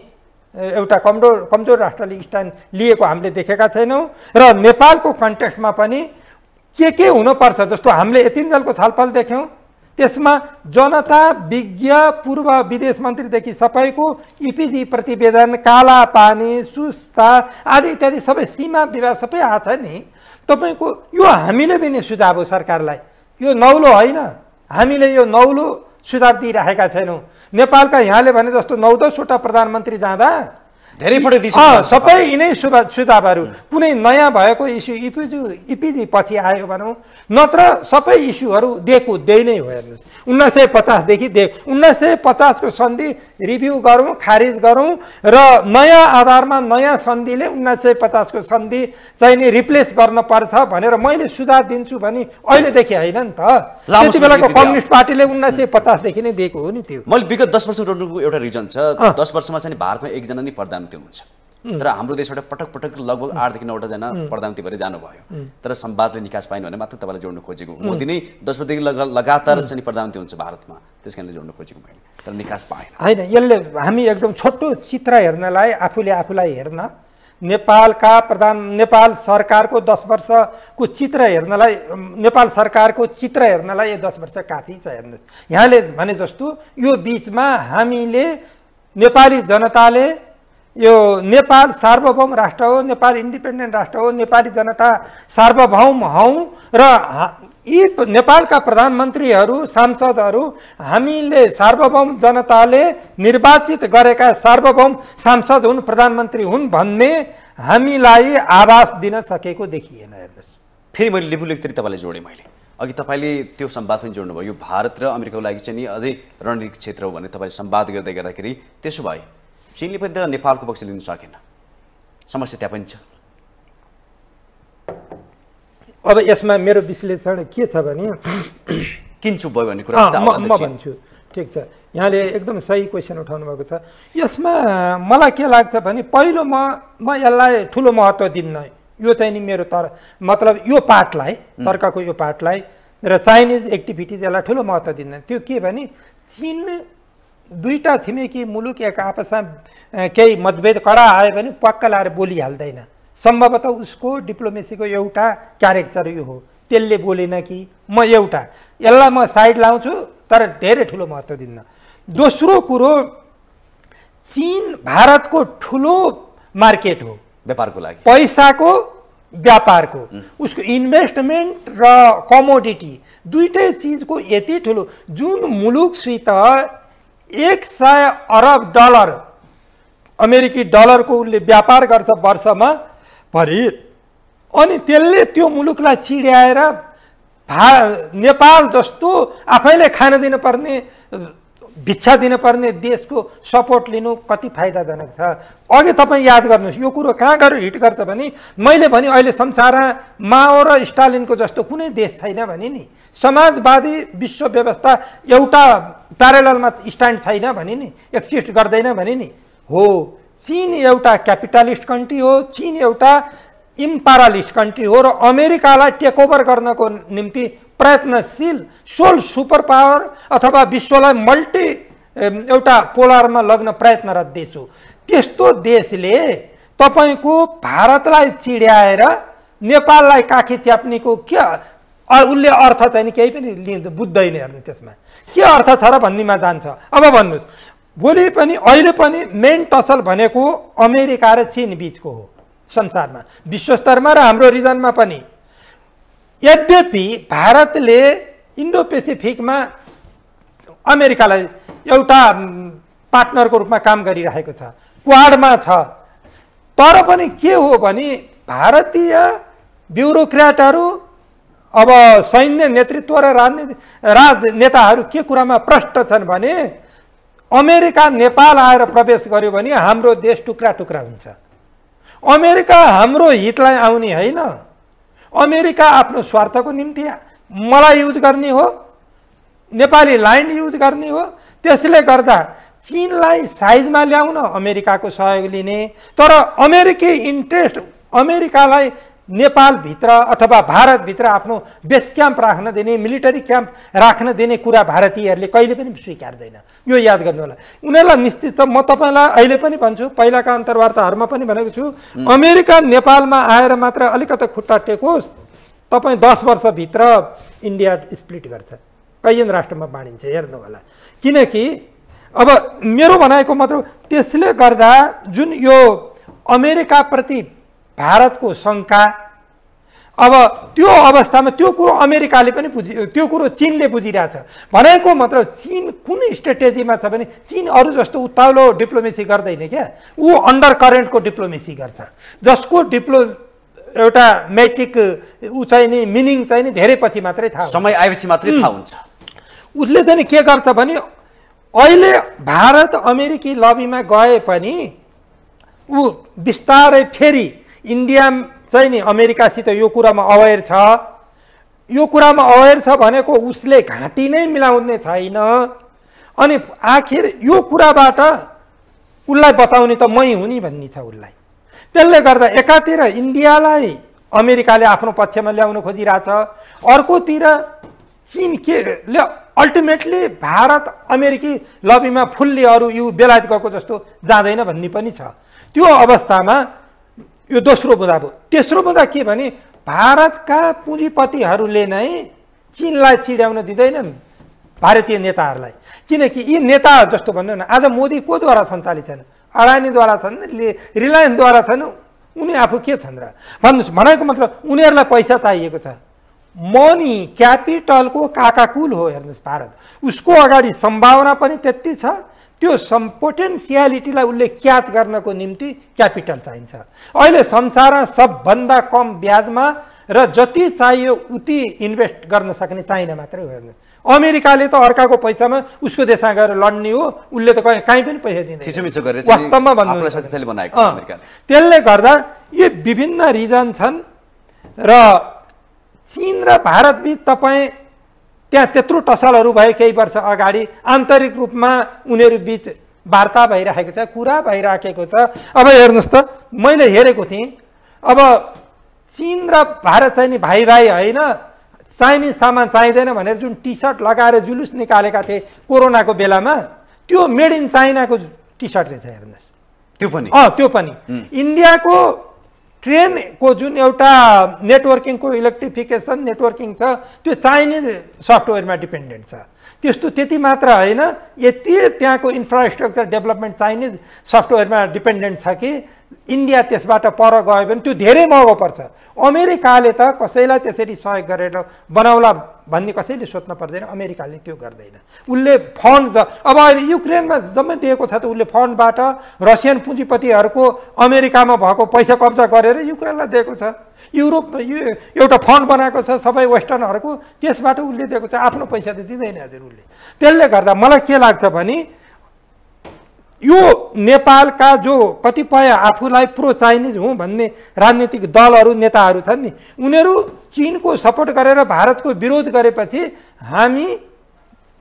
एउटा कमजोर राष्ट्रले स्ट्यान्ड लिएको हामीले देखेका छैनौँ। र नेपालको कन्टेक्स्टमा पनि के हुनुपर्छ, जस्तो हामीले यतिन्जेलको छलफल देख्यौँ, त्यसमा जनता, विज्ञ, पूर्व विदेश मन्त्रीदेखि सबैको इपिजी प्रतिवेदन, काला पानी, सुस्ता आदि इत्यादि सबै सीमा विवाद सबै आछ नि। तपाईँको यो हामीले दिने सुझाव हो सरकारलाई, यो नौलो होइन। हामीले यो नौलो सुझाव दिइराखेका छैनौँ। नेपालका यहाँले भने जस्तो 9-10वटा प्रधानमन्त्री जाँदा धेरै पटक सबै यिनै सुझावहरू, कुनै नयाँ भएको इस्यु इपिजी पछि आयो भनौँ, नत्र सबै इस्युहरू त्यही नै हो। हेर्नुहोस्, 1950 देखि 1950 को सन्धि रिभ्यू गरौँ, खारिज गरौँ र नयाँ आधारमा नयाँ सन्धिले 1950 को सन्धि चाहिँ नि रिप्लेस गर्न पर्छ भनेर मैले सुझाव दिन्छु भने अहिलेदेखि होइन नि त। त्यति बेलाको कम्युनिस्ट पार्टीले 1950 देखि नै दिएको हो नि त्यो। मैले विगत 10 वर्ष रोड्नुको एउटा रिजन छ, 10 वर्षमा चाहिँ भारतमा एकजना नै प्रधानमन्त्री हुन्छ, तर हाम्रो देशबाट पटक लगभग 8 देखि 9 जना प्रधानमन्त्री भएर जानुभयो, तर संवादले निकास पाएन भने मात्र तपाईँलाई जोड्न खोजेको। मोदी नै 10 वर्षदेखि लगातार चाहिँ प्रधानमन्त्री हुन्छ भारतमा, त्यस कारणले जोड्न खोजेको मैले, तर निकास पाएन। होइन, यसले हामी एकदम छोटो चित्र हेर्नलाई, आफूलाई हेर्न, नेपाल सरकारको 10 वर्षको चित्र हेर्नलाई, नेपाल सरकारको चित्र हेर्नलाई यो 10 वर्ष काफी छ। हेर्नुहोस्, यहाँले भने जस्तो यो बिचमा हामीले नेपाली जनताले यो नेपाल सार्वभौम राष्ट्र हो, नेपाल इन्डिपेन्डेन्ट राष्ट्र हो, नेपाली जनता सार्वभौम हौँ र यी नेपालका प्रधानमन्त्रीहरू, सांसदहरू हामीले सार्वभौम जनताले निर्वाचित गरेका सार्वभौम सांसद हुन्, प्रधानमन्त्री हुन् भन्ने हामीलाई आभास दिन सकेको देखिएन। हेर्नुहोस्, फेरि मैले लिपुलेखतिर तपाईँलाई जोडेँ। मैले अघि तपाईँले त्यो संवाद पनि जोड्नुभयो, यो भारत र अमेरिकाको लागि चाहिँ नि अझै रणनीतिक क्षेत्र हो भने तपाईँले संवाद गर्दाखेरि त्यसो भए चीनले पनि त नेपालको पक्ष लिन सकेन, समस्या त्यहाँ पनि छ। अब यसमा मेरो विश्लेषण के छ भने, किन्छु भयो भन्ने कुरा म भन्छु। ठिक छ, यहाँले एकदम सही क्वेसन उठाउनु भएको छ। यसमा मलाई के लाग्छ भने, पहिलो म यसलाई ठुलो महत्त्व दिन्न, यो चाहिँ नि मेरो मतलब यो पार्टलाई, तर्कको यो पार्टलाई र चाइनिज एक्टिभिटिज यसलाई ठुलो महत्त्व दिन्न। त्यो के भने, चीन दुईटा छिमेकी मुलुक एक आपसमा केही मतभेद कडा आयो भने पक्क लाएर बोलिहाल्दैन। सम्भवतः उसको डिप्लोमेसीको एउटा क्यारेक्टर यो हो, त्यसले बोलेन कि म एउटा यसलाई म साइड लाउँछु, तर धेरै ठुलो महत्त्व दिन्न। दोस्रो कुरो, चीन भारतको ठुलो मार्केट हो व्यापारको लागि, पैसाको व्यापारको, उसको इन्भेस्टमेन्ट र कमोडिटी दुईटै चिजको यति ठुलो, जुन मुलुकसित 100 अरब डलर अमेरिकी डलरको उसले व्यापार गर्छ वर्षमा भरि, अनि त्यसले त्यो मुलुकलाई चिड्याएर नेपाल जस्तो आफैले खान दिनुपर्ने, भिक्षा दिनुपर्ने देशको सपोर्ट लिनु कति फाइदाजनक छ। अघि तपाईँ याद गर्नुहोस्, यो कुरो कहाँ गएर हिट गर्छ भने, मैले भने अहिले संसारमा माओ र स्टालिनको जस्तो कुनै देश छैन भने नि, समाजवादी विश्व व्यवस्था एउटा प्यारेललमा स्ट्यान्ड छैन भने नि, एक्सिस्ट गर्दैन भने नि हो। चीन एउटा क्यापिटलिस्ट कन्ट्री हो, चीन एउटा इम्पेरियलिस्ट कन्ट्री हो र अमेरिकालाई टेकओभर गर्नको निम्ति प्रयत्नशील सोल सुपर पावर अथवा विश्वलाई मल्टी एउटा पोलरमा लग्न प्रयत्नरत देश हो। त्यस्तो देशले तपाईँको भारतलाई चिड्याएर नेपाललाई काखी च्याप्नेको के उसले अर्थ चाहिँ नि केही पनि बुझ्दैन हेर्नु त्यसमा के अर्थ छ र भन्नेमा जान्छ। अब भन्नुहोस् भोलि पनि अहिले पनि मेन टसल भनेको अमेरिका र चीन बीचको हो संसारमा विश्वस्तरमा र हाम्रो रिजनमा पनि। यद्यपि भारतले इन्डो पेसिफिकमा अमेरिकालाई एउटा पार्टनरको रूपमा काम गरिरहेको छ, क्वाडमा छ। तर पनि के हो भने भारतीय ब्युरोक्र्याटहरू अब सैन्य नेतृत्व र राजनेताहरू के कुरामा प्रष्ट छन् भने अमेरिका नेपाल आएर प्रवेश गर्यो भने हाम्रो देश टुक्रा टुक्रा हुन्छ। अमेरिका हाम्रो हितलाई आउने होइन, अमेरिका आफ्नो स्वार्थको निम्ति मलाई युज गर्ने हो, नेपाली ल्यान्ड युज गर्ने हो। त्यसले गर्दा चीनलाई साइजमा ल्याउन अमेरिकाको सहयोग लिने, तर अमेरिकी इन्ट्रेस्ट अमेरिकालाई नेपालभित्र अथवा भारतभित्र आफ्नो बेस क्याम्प राख्न दिने, मिलिटरी क्याम्प राख्न दिने कुरा भारतीयहरूले कहिले पनि स्वीकार्दैन। यो याद गर्नु होला। उनीहरूलाई निश्चित छ। म तपाईँलाई अहिले पनि भन्छु, पहिलाका अन्तर्वार्ताहरूमा पनि भनेको छु, अमेरिका नेपालमा आएर मात्र अलिकति खुट्टा टेकोस्, तपाईँ 10 वर्षभित्र इन्डिया स्प्लिट गर्छ, कैयन राष्ट्रमा बाँडिन्छ, हेर्नु होला। किनकि अब मेरो भनाइको मतलब त्यसले गर्दा जुन यो अमेरिकाप्रति भारतको शङ्का, अब त्यो अवस्थामा त्यो कुरो अमेरिकाले पनि त्यो कुरो चीनले बुझिरहेछ। भनेको मतलब चीन कुन स्ट्रेटेजीमा छ भने चीन अरू जस्तो उत्ताउलो डिप्लोमेसी गर्दैन क्या, ऊ अन्डर करेन्टको डिप्लोमेसी गर्छ, जसको एउटा मेटिक ऊ चाहिँ नि मिनिङ चाहिँ नि धेरै पछि मात्रै थाहा, समय आएपछि मात्रै थाहा हुन्छ। उसले चाहिँ के गर्छ भने अहिले भारत अमेरिकी लबीमा गए पनि ऊ बिस्तारै फेरि इन्डिया चाहिँ नि अमेरिकासित यो कुरामा अवेर छ। यो कुरामा अवेर छ भनेको उसले घाँटी नै मिलाउने छैन। अनि आखिर यो कुराबाट उसलाई बचाउने त मै हुने भन्ने छ उसलाई। त्यसले गर्दा एकातिर इन्डियालाई अमेरिकाले आफ्नो पक्षमा ल्याउन खोजिरहेछ, अर्कोतिर चीन के अल्टिमेटली भारत अमेरिकी लबीमा फुल्ली अरू यो बेलायत गएको जस्तो जाँदैन भन्ने पनि छ। त्यो अवस्थामा यो दोस्रो बुँदा भयो। तेस्रो बुँदा के भने भारतका पुँजीपतिहरूले नै चीनलाई चिड्याउन दिँदैनन् भारतीय नेताहरूलाई, किनकि यी नेता जस्तो भन्नु न आज मोदी कोद्वारा सञ्चालित छन्, अडानीद्वारा छन्, रिलायन्सद्वारा छन्, उनी आफू के छन् र भन्नुहोस्। भनेको मतलब उनीहरूलाई पैसा चाहिएको छ, मनी क्यापिटलको काकाकुल हो हेर्नुहोस् भारत। उसको अगाडि सम्भावना पनि त्यति छ, त्यो पोटेन्सियालिटीलाई उसले क्याच गर्नको निम्ति क्यापिटल चाहिन्छ। अहिले संसारमा सबभन्दा कम ब्याजमा र जति चाहियो उति इन्भेस्ट गर्न सक्ने चाइना मात्रै हो हेर्नु। अमेरिकाले त अर्काको पैसामा उसको देशमा गएर लड्ने हो, उसले त कहीँ पनि पैसा दिँदैन वास्तवमा भन्नु। त्यसले गर्दा यो विभिन्न रिजन छन् र चीन र भारतबीच तपाईँ त्यहाँ त्यत्रो टसलहरू भए केही वर्ष अगाडि आन्तरिक रूपमा उनीहरू बीच वार्ता भइरहेको छ, कुरा भइराखेको छ। अब हेर्नुहोस् त मैले हेरेको थिएँ, अब चीन र भारत चाहिँ नि भाइ भाइ होइन, चाइनिज सामान चाहिँदैन भनेर जुन टी सर्ट लगाएर जुलुस निकालेका थिए कोरोनाको बेलामा, त्यो मेड इन चाइनाको टी सर्ट रहेछ हेर्नुहोस्। त्यो पनि त्यो पनि इन्डियाको ट्रेनको जुन एउटा नेटवर्किङको इलेक्ट्रिफिकेसन नेटवर्किङ छ त्यो चाइनिज सफ्टवेयरमा डिपेन्डेन्ट छ। त्यस्तो त्यति मात्र होइन, यति त्यहाँको इन्फ्रास्ट्रक्चर डेभलपमेन्ट चाइनिज सफ्टवेयरमा डिपेन्डेन्ट छ कि इन्डिया त्यसबाट पर गयो भने त्यो धेरै महँगो पर्छ। अमेरिकाले त कसैलाई त्यसरी सहयोग गरेर बनाउला भन्ने कसैले सोच्न पर्दैन, अमेरिकाले त्यो गर्दैन। उसले फन्ड अब अहिले युक्रेनमा जम्मै दिएको छ त उसले फन्डबाट रसियन पुँजीपतिहरूको अमेरिकामा भएको पैसा कब्जा गरेर युक्रेनलाई दिएको छ। युरोप एउटा फन्ड बनाएको छ सबै वेस्टर्नहरूको, त्यसबाट उसले दिएको छ, आफ्नो पैसा त दिँदैन हजुर उसले। त्यसले गर्दा मलाई के लाग्छ भने यो नेपालका जो कतिपय आफूलाई प्रो चाइनिज हुँ भन्ने राजनीतिक दलहरू नेताहरू छन् नि, उनीहरू चीनको सपोर्ट गरेर भारतको विरोध गरेपछि हामी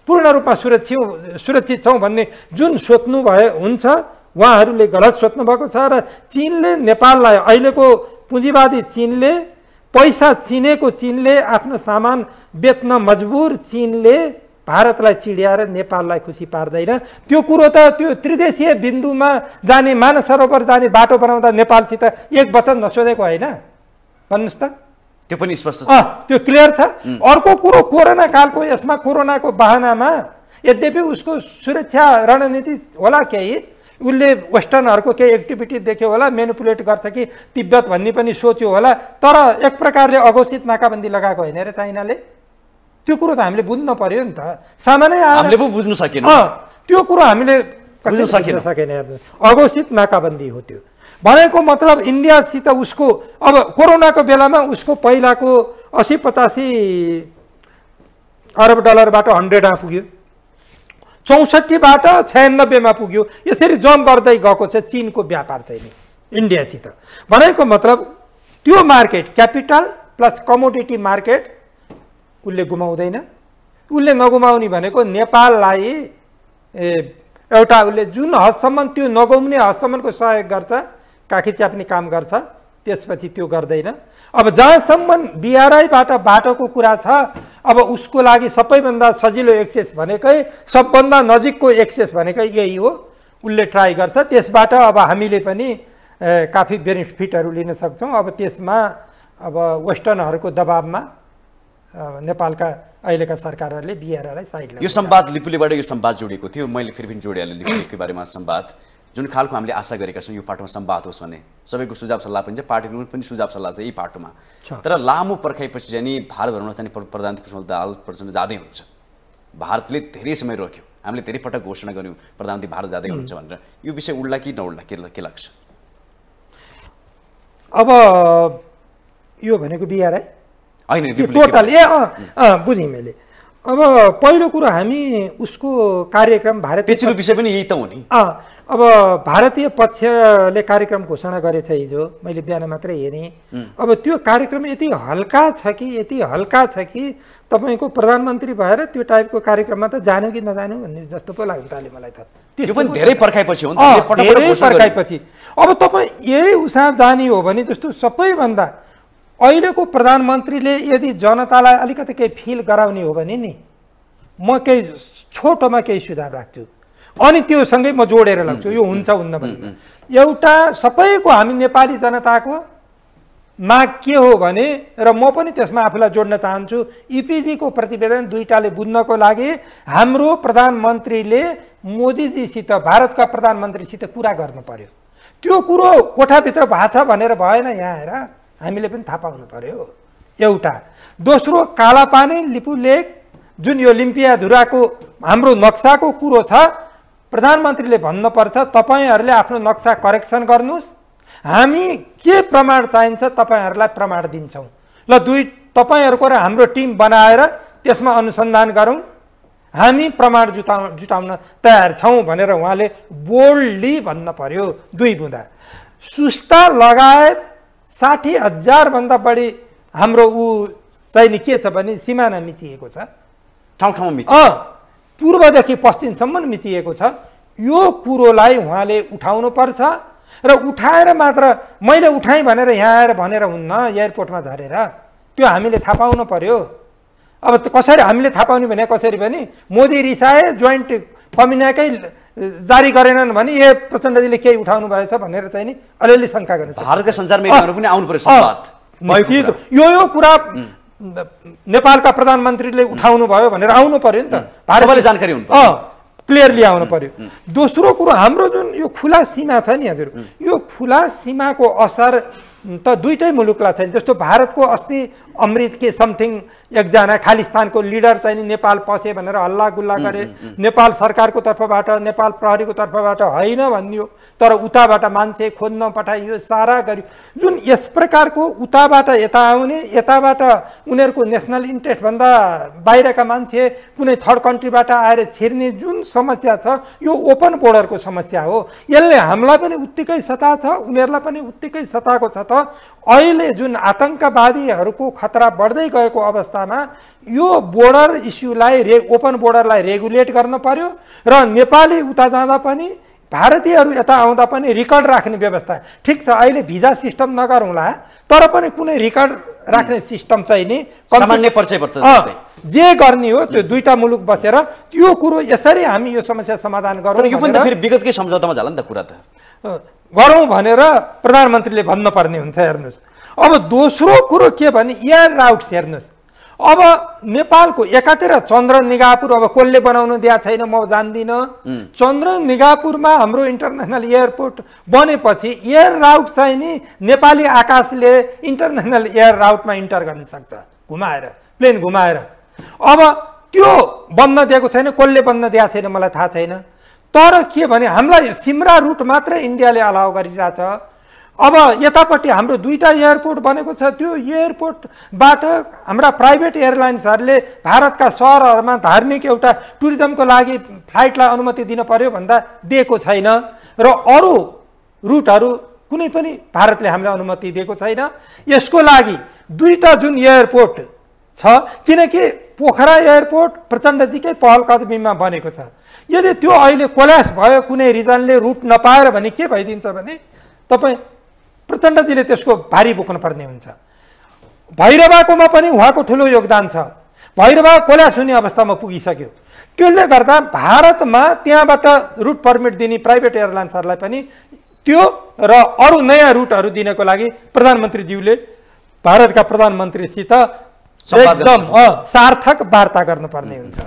पूर्ण रूपमा सुरक्षित छौँ भन्ने जुन सोच्नु भए हुन्छ उहाँहरूले गलत सोच्नु भएको छ। र चीनले नेपाललाई अहिलेको पुँजीवादी चीनले पैसा चिनेको चीनले आफ्नो सामान बेच्न मजबुर चीनले भारतलाई चिड्याएर नेपाललाई खुसी पार्दैन। त्यो कुरो त त्यो त्रिदेशीय बिन्दुमा जाने मानस सरोवर जाने बाटो बनाउँदा नेपालसित एक वचन नसोधेको होइन भन्नुहोस् त। त्यो पनि स्पष्ट छ। त्यो क्लियर छ। अर्को कुरो कोरोना कालको यसमा कोरोनाको बहानामा यद्यपि उसको सुरक्षा रणनीति होला केही, उसले वेस्टर्नहरूको केही एक्टिभिटी देख्यो होला, मेनिपुलेट गर्छ कि तिब्बत भन्ने पनि सोच्यो होला, तर एक प्रकारले अघोषित नाकाबन्दी लगाएको होइन रे चाइनाले। त्यो कुरो त हामीले बुझ्न पर्यो नि त। सामान्य हामीले पो बुझ्नु सकेन त्यो कुरो, हामीले बुझ्न सकेन। अघोषित नाकाबन्दी हो त्यो भनेको। मतलब इन्डियासित उसको अब कोरोनाको बेलामा उसको पहिलाको 80-85 अरब डलरबाट 100 मा पुग्यो, 64बाट 96 मा पुग्यो। यसरी जम्प गर्दै गएको छ चीनको व्यापार चाहिँ नि इन्डियासित। भनेको मतलब त्यो market capital plus commodity market उसले गुमाउँदैन। उसले नगुमाउने भनेको नेपाललाई एउटा उसले जुन हदसम्म त्यो नगुम्ने हदसम्मको सहयोग गर्छ, काखी च्याप्ने काम गर्छ, त्यसपछि त्यो गर्दैन। अब जहाँसम्म BRI-बाट बाटोको कुरा छ, अब उसको लागि सबैभन्दा सजिलो एक्सेस भनेकै, सबभन्दा नजिकको एक्सेस भनेकै यही हो। उसले ट्राई गर्छ, त्यसबाट अब हामीले पनि काफी बेनिफिटहरू लिन सक्छौँ। अब त्यसमा अब वेस्टर्नहरूको दबावमा नेपालका अहिलेका सरकारहरूले BRI-लाई साइडमा। यो संवाद लिपुलेबाट यो संवाद जोडिएको थियो। मैले फेरि पनि जोडिहालेँ लिपुलेको बारेमा संवाद, जुन खालको हामीले आशा गरेका छौँ यो पाटोमा संवाद होस् भने। सबैको सुझाव सल्लाह पनि छ, पार्टीको पनि सुझाव सल्लाह छ यही पाटोमा। तर लामो पर्खाइपछि चाहिँ नि भारत भ्रमण चाहिँ प्रधानमन्त्री दाहाल प्रचण्ड जाँदै हुन्छ। भारतले धेरै समय रोक्यो, हामीले धेरै पटक घोषणा गऱ्यौँ प्रधानमन्त्री भारत जाँदै हुन्छ भनेर। यो विषय उड्ला कि नउड्ला, के लाग्छ? अब यो भनेको BRI होइन टोटल बुझेँ मैले। अब पहिलो कुरो हामी उसको कार्यक्रम भारतीय पेचिलो विषय पनि यही त हो नि। अब भारतीय पक्षले कार्यक्रम घोषणा गरेछ हिजो, मैले बिहान मात्रै हेरेँ। अब त्यो कार्यक्रम यति हल्का छ कि तपाईँको प्रधानमन्त्री भएर त्यो टाइपको कार्यक्रममा त जानु कि नजानु भन्ने जस्तो पो लाग्यो ताले मलाई त। त्यो पनि धेरै पर्खाइपछि हो नि, धेरै पर्खाइपछि। अब तपाईँ यही उसा जाने हो भने जस्तो सबैभन्दा अहिलेको प्रधानमन्त्रीले यदि जनतालाई अलिकति केही फिल गराउने हो भने नि, म केही छोटोमा केही सुझाव राख्छु अनि त्योसँगै म जोडेर लाग्छु। यो हुन्छ हुन्न भन्ने एउटा सबैको हामी नेपाली जनताको माग के हो भने, र म पनि त्यसमा आफूलाई जोड्न चाहन्छु, EPG-को प्रतिवेदन दुईटाले बुझ्नको लागि हाम्रो प्रधानमन्त्रीले मोदीजीसित, भारतका प्रधानमन्त्रीसित कुरा गर्नु पर्यो। त्यो कुरो कोठाभित्र भएको छ भनेर भएन, यहाँ आएर हामीले पनि थाहा पाउनु पर्यो एउटा। दोस्रो, कालापानी लिपुलेक जुन यो लिम्पियाधुराको हाम्रो नक्साको कुरो छ, प्रधानमन्त्रीले भन्नुपर्छ तपाईँहरूले आफ्नो नक्सा करेक्सन गर्नुहोस्, हामी के प्रमाण चाहिन्छ तपाईँहरूलाई प्रमाण दिन्छौँ। ल तपाईँहरूको र हाम्रो टिम बनाएर त्यसमा अनुसन्धान गरौँ, हामी प्रमाण जुटाउन तयार छौँ भनेर उहाँले बोल्डली भन्न पर्यो। 2 बुँदा सुस्ता लगायत 60,000 भन्दा बढी हाम्रो चाहिँ नि के छ भने सिमाना मिचिएको छ, ठाउँ मिचिएको, पूर्वदेखि पश्चिमसम्म मिचिएको छ। यो कुरोलाई उहाँले उठाउनु पर्छ र उठाएर मात्र मैले उठाएँ भनेर यहाँ आएर भनेर हुन्न, एयरपोर्टमा झरेर त्यो हामीले थाहा पाउनु पर्यो। अब कसरी हामीले थाहा पाउने भने कसरी भने मोदी रिसाए, जोइन्ट कम्युनिकै जारी गरेनन् भने ए प्रचण्डजीले केही उठाउनु भएछ भनेर चाहिँ नि अलिअलि शङ्का गर्न सक्छ। भारतका सञ्चार मिडियाहरू पनि आउनु पर्यो संवाद। यो कुरा नेपालका प्रधानमन्त्रीले उठाउनु भयो भनेर आउनु पर्यो नि त, सबैले जानकारी हुनु पर्यो, क्लियरली आउनु पर्यो। दोस्रो कुरो, हाम्रो जुन यो खुला सीमा छ नि हजुर, यो खुला सीमाको असर त दुईटै मुलुकलाई छैन। जस्तो भारतको अस्ति अमृत के समथिङ एकजना खालिस्तानको लिडर चाहिँ नि नेपाल पसे भनेर हल्ला गुल्ला गरे, नेपाल सरकारको तर्फबाट, नेपाल प्रहरीको तर्फबाट होइन भनियो, तर उताबाट मान्छे खोज्न पठाइयो, सारा गर्यो। जुन यस प्रकारको उताबाट यता आउने, यताबाट उनीहरूको नेसनल इन्ट्रेस्टभन्दा बाहिरका मान्छे कुनै थर्ड कन्ट्रीबाट आएर छिर्ने जुन समस्या छ, यो ओपन बोर्डरको समस्या हो। यसले हामीलाई पनि उत्तिकै सताएको छ, उनीहरूलाई पनि उत्तिकै सताएको छ। त अहिले जुन आतंकवादीहरूको खतरा बढ्दै गएको अवस्थामा यो बोर्डर इस्युलाई, ओपन बोर्डरलाई रेगुलेट गर्न पर्यो र नेपाली उता जाँदा पनि भारतीयहरू यता आउँदा पनि रिकर्ड राख्ने व्यवस्था। ठिक छ, अहिले भिजा सिस्टम नगरौँला, तर पनि कुनै रिकर्ड राख्ने सिस्टम चाहिँ नि सामान्य परिचय पत्र जे गर्ने हो त्यो दुईटा मुलुक बसेर त्यो कुरो यसरी हामी यो समस्या समाधान गरौँ। यो पनि त फेरि विगतकै सम्झौतामा झाला नि त कुरा त गरौँ भनेर प्रधानमन्त्रीले भन्नुपर्ने हुन्छ। हेर्नुहोस्, अब दोस्रो कुरो के भने एयर राउट्स हेर्नुहोस्। अब नेपालको एकातिर चन्द्र निगाहपुर अब कसले बनाउनु दिएको छैन म जान्दिनँ। चन्द्र निगाहपुरमा हाम्रो इन्टरनेसनल एयरपोर्ट बनेपछि एयर राउट चाहिँ नि नेपाली आकाशले इन्टरनेसनल एयर राउटमा इन्टर गर्न सक्छ घुमाएर, प्लेन घुमाएर। अब त्यो बन्न दिएको छैन, कसले बन्न दिएको छैन मलाई थाहा छैन। तर के भने हामीलाई सिमरा रुट मात्रै इन्डियाले अलाउ गरिरहेछ। अब यतापट्टि हाम्रो 2टा एयरपोर्ट बनेको छ, त्यो एयरपोर्टबाट हाम्रा प्राइभेट एयरलाइन्सहरूले भारतका सहरहरूमा धार्मिक एउटा टुरिज्मको लागि फ्लाइटलाई अनुमति दिन पर्यो भन्दा दिएको छैन र अरू रुटहरू कुनै पनि भारतले हामीलाई अनुमति दिएको छैन। यसको लागि 2टा जुन एयरपोर्ट छ, किनकि पोखरा एयरपोर्ट प्रचण्डजीकै पहल कदमीमा बनेको छ। यदि त्यो अहिले कोल्यास भयो, कुनै रिजनले रुट नपाएर भने के भइदिन्छ भने तपाईँ प्रचण्डजीले त्यसको भारी बोक्नु पर्ने हुन्छ। भैरवाकोमा पनि उहाँको ठुलो योगदान छ। भैरवा कोल्यास हुने अवस्थामा पुगिसक्यो। त्यसले गर्दा भारतमा त्यहाँबाट रुट परमिट दिने प्राइभेट एयरलाइन्सहरूलाई पनि त्यो र अरू नयाँ रुटहरू दिनको लागि प्रधानमन्त्रीज्यूले भारतका प्रधानमन्त्रीसित एकदम सार्थक वार्ता गर्नुपर्ने हुन्छ।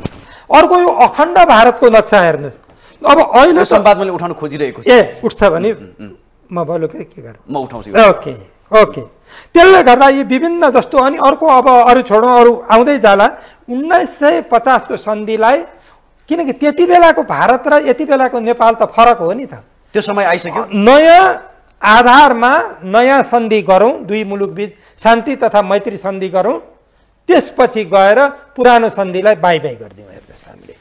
अर्को यो अखण्ड भारतको नक्सा हेर्नुहोस्। अब अहिले संवाद मैले उठाउन खोजिरहेको छु। उठ्छ भने म बोलु के गरौँ, म उठाउँछु। ओके। त्यसले गर्दा यी विभिन्न जस्तो अनि अर्को अब अरू छोडौँ, अरू आउँदै जाला 1950 को सन्धिलाई, किनकि त्यति बेलाको भारत र यति बेलाको नेपाल त फरक हो नि त। त्यो समय आइसक्यो। नयाँ आधारमा नयाँ सन्धि गरौँ, दुई मुलुकबीच शान्ति तथा मैत्री सन्धि गरौँ, त्यसपछि गएर पुरानो सन्धिलाई बाई बाई गरिदिउँ। हेर्नुहोस्, हामीले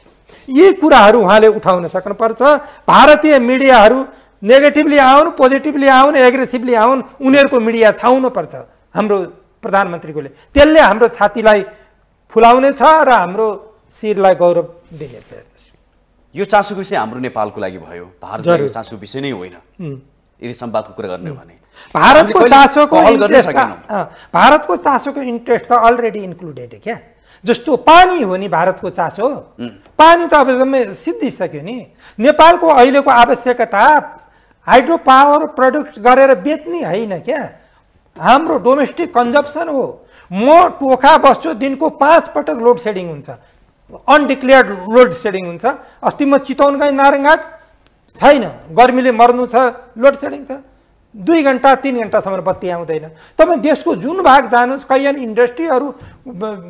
यी कुराहरू उहाँले उठाउन सक्नुपर्छ। भारतीय मिडियाहरू नेगेटिभली आउन्, पोजिटिभली आउन्, एग्रेसिभली आउन्, उनीहरूको मिडिया छाउनुपर्छ हाम्रो प्रधानमन्त्रीकोले। त्यसले हाम्रो छातीलाई फुलाउने छ र हाम्रो शिरलाई गौरव दिनेछ। यो चासोको विषय हाम्रो नेपालको लागि भयो, भारतको चासोको विषय नै होइन। यदि संवादको कुरा गर्ने हो भने भारतको चासोको इन्ट्रेस्ट त अलरेडी इन्क्लुडेड क्या। जस्तो पानी हो नि भारतको चासो, पानी त अब सिद्धिसक्यो नि। नेपालको अहिलेको आवश्यकता हाइड्रो पावर प्रड्युस गरेर बेच्ने होइन क्या, हाम्रो डोमेस्टिक कन्जम्सन हो। म टोखा बस्छु, दिनको 5 पटक लोड सेडिङ हुन्छ, अनडिक्लेयर्ड लोड सेडिङ हुन्छ। अस्ति म चितवन गएँ, नारायणघाट छैन, गर्मीले मर्नु छ, लोड सेडिङ छ, 2 घन्टा 3 घन्टासम्म बत्ती आउँदैन। तपाईँ देशको जुन भाग जानुहोस्, कैयन इन्डस्ट्रीहरू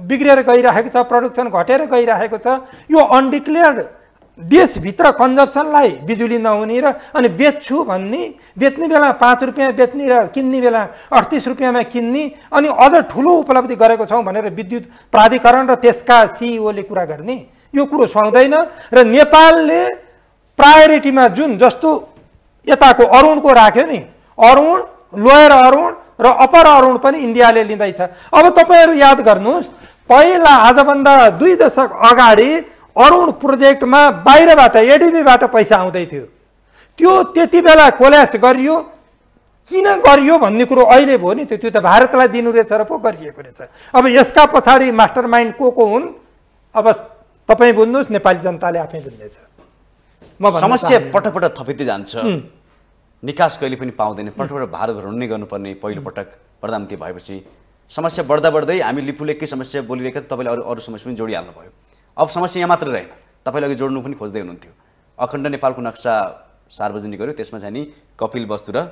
बिग्रेर गइरहेको छ, प्रोडक्सन घटेर गइरहेको छ। यो अनडिक्लेयर्ड देशभित्र कन्जम्सनलाई बिजुली नहुने र अनि बेच्छु भन्ने, बेच्ने बेला 5 रुपियाँ बेच्ने र किन्ने बेला 38 रुपियाँमा किन्ने, अनि अझ ठुलो उपलब्धि गरेको छौँ भनेर विद्युत प्राधिकरण र त्यसका सिइओले कुरा गर्ने, यो कुरो सुहाउँदैन। र नेपालले प्रायोरिटीमा जुन जस्तो यताको अरुणको राख्यो नि, अरुण, लोयर अरुण र अप्पर अरुण पनि इन्डियाले लिँदैछ। अब तपाईँहरू याद गर्नुहोस्, पहिला आजभन्दा 2 दशक अगाडि अरुण प्रोजेक्टमा बाहिरबाट एडिबीबाट पैसा आउँदै थियो। त्यो त्यति बेला कोल्यास गरियो, किन गरियो भन्ने कुरो अहिले भयो नि। त्यो त भारतलाई दिनु रहेछ र पो गरिएको रहेछ। अब यसका पछाडि मास्टर माइन्ड को हुन्, अब तपाईँ बुझ्नुहोस्, नेपाली जनताले आफै बुझ्नेछ। समस्या पटक थपिँदै जान्छ, निकास कहिले पनि पाउँदैन। पटक भारत भ्रमण गर्नुपर्ने पहिलो पटक प्रधानमन्त्री भएपछि समस्या बढ्दा बढ्दै हामी लिपुलेककै समस्या बोलिरहेका, तपाईँले अरू समस्या पनि जोडिहाल्नु भयो। अब समस्या यहाँ मात्र रहेन, तपाईँले अघि जोड्नु पनि खोज्दै हुनुहुन्थ्यो। अखण्ड नेपालको नक्सा सार्वजनिक गर्यो, त्यसमा चाहिँ नि कपिल वस्तु र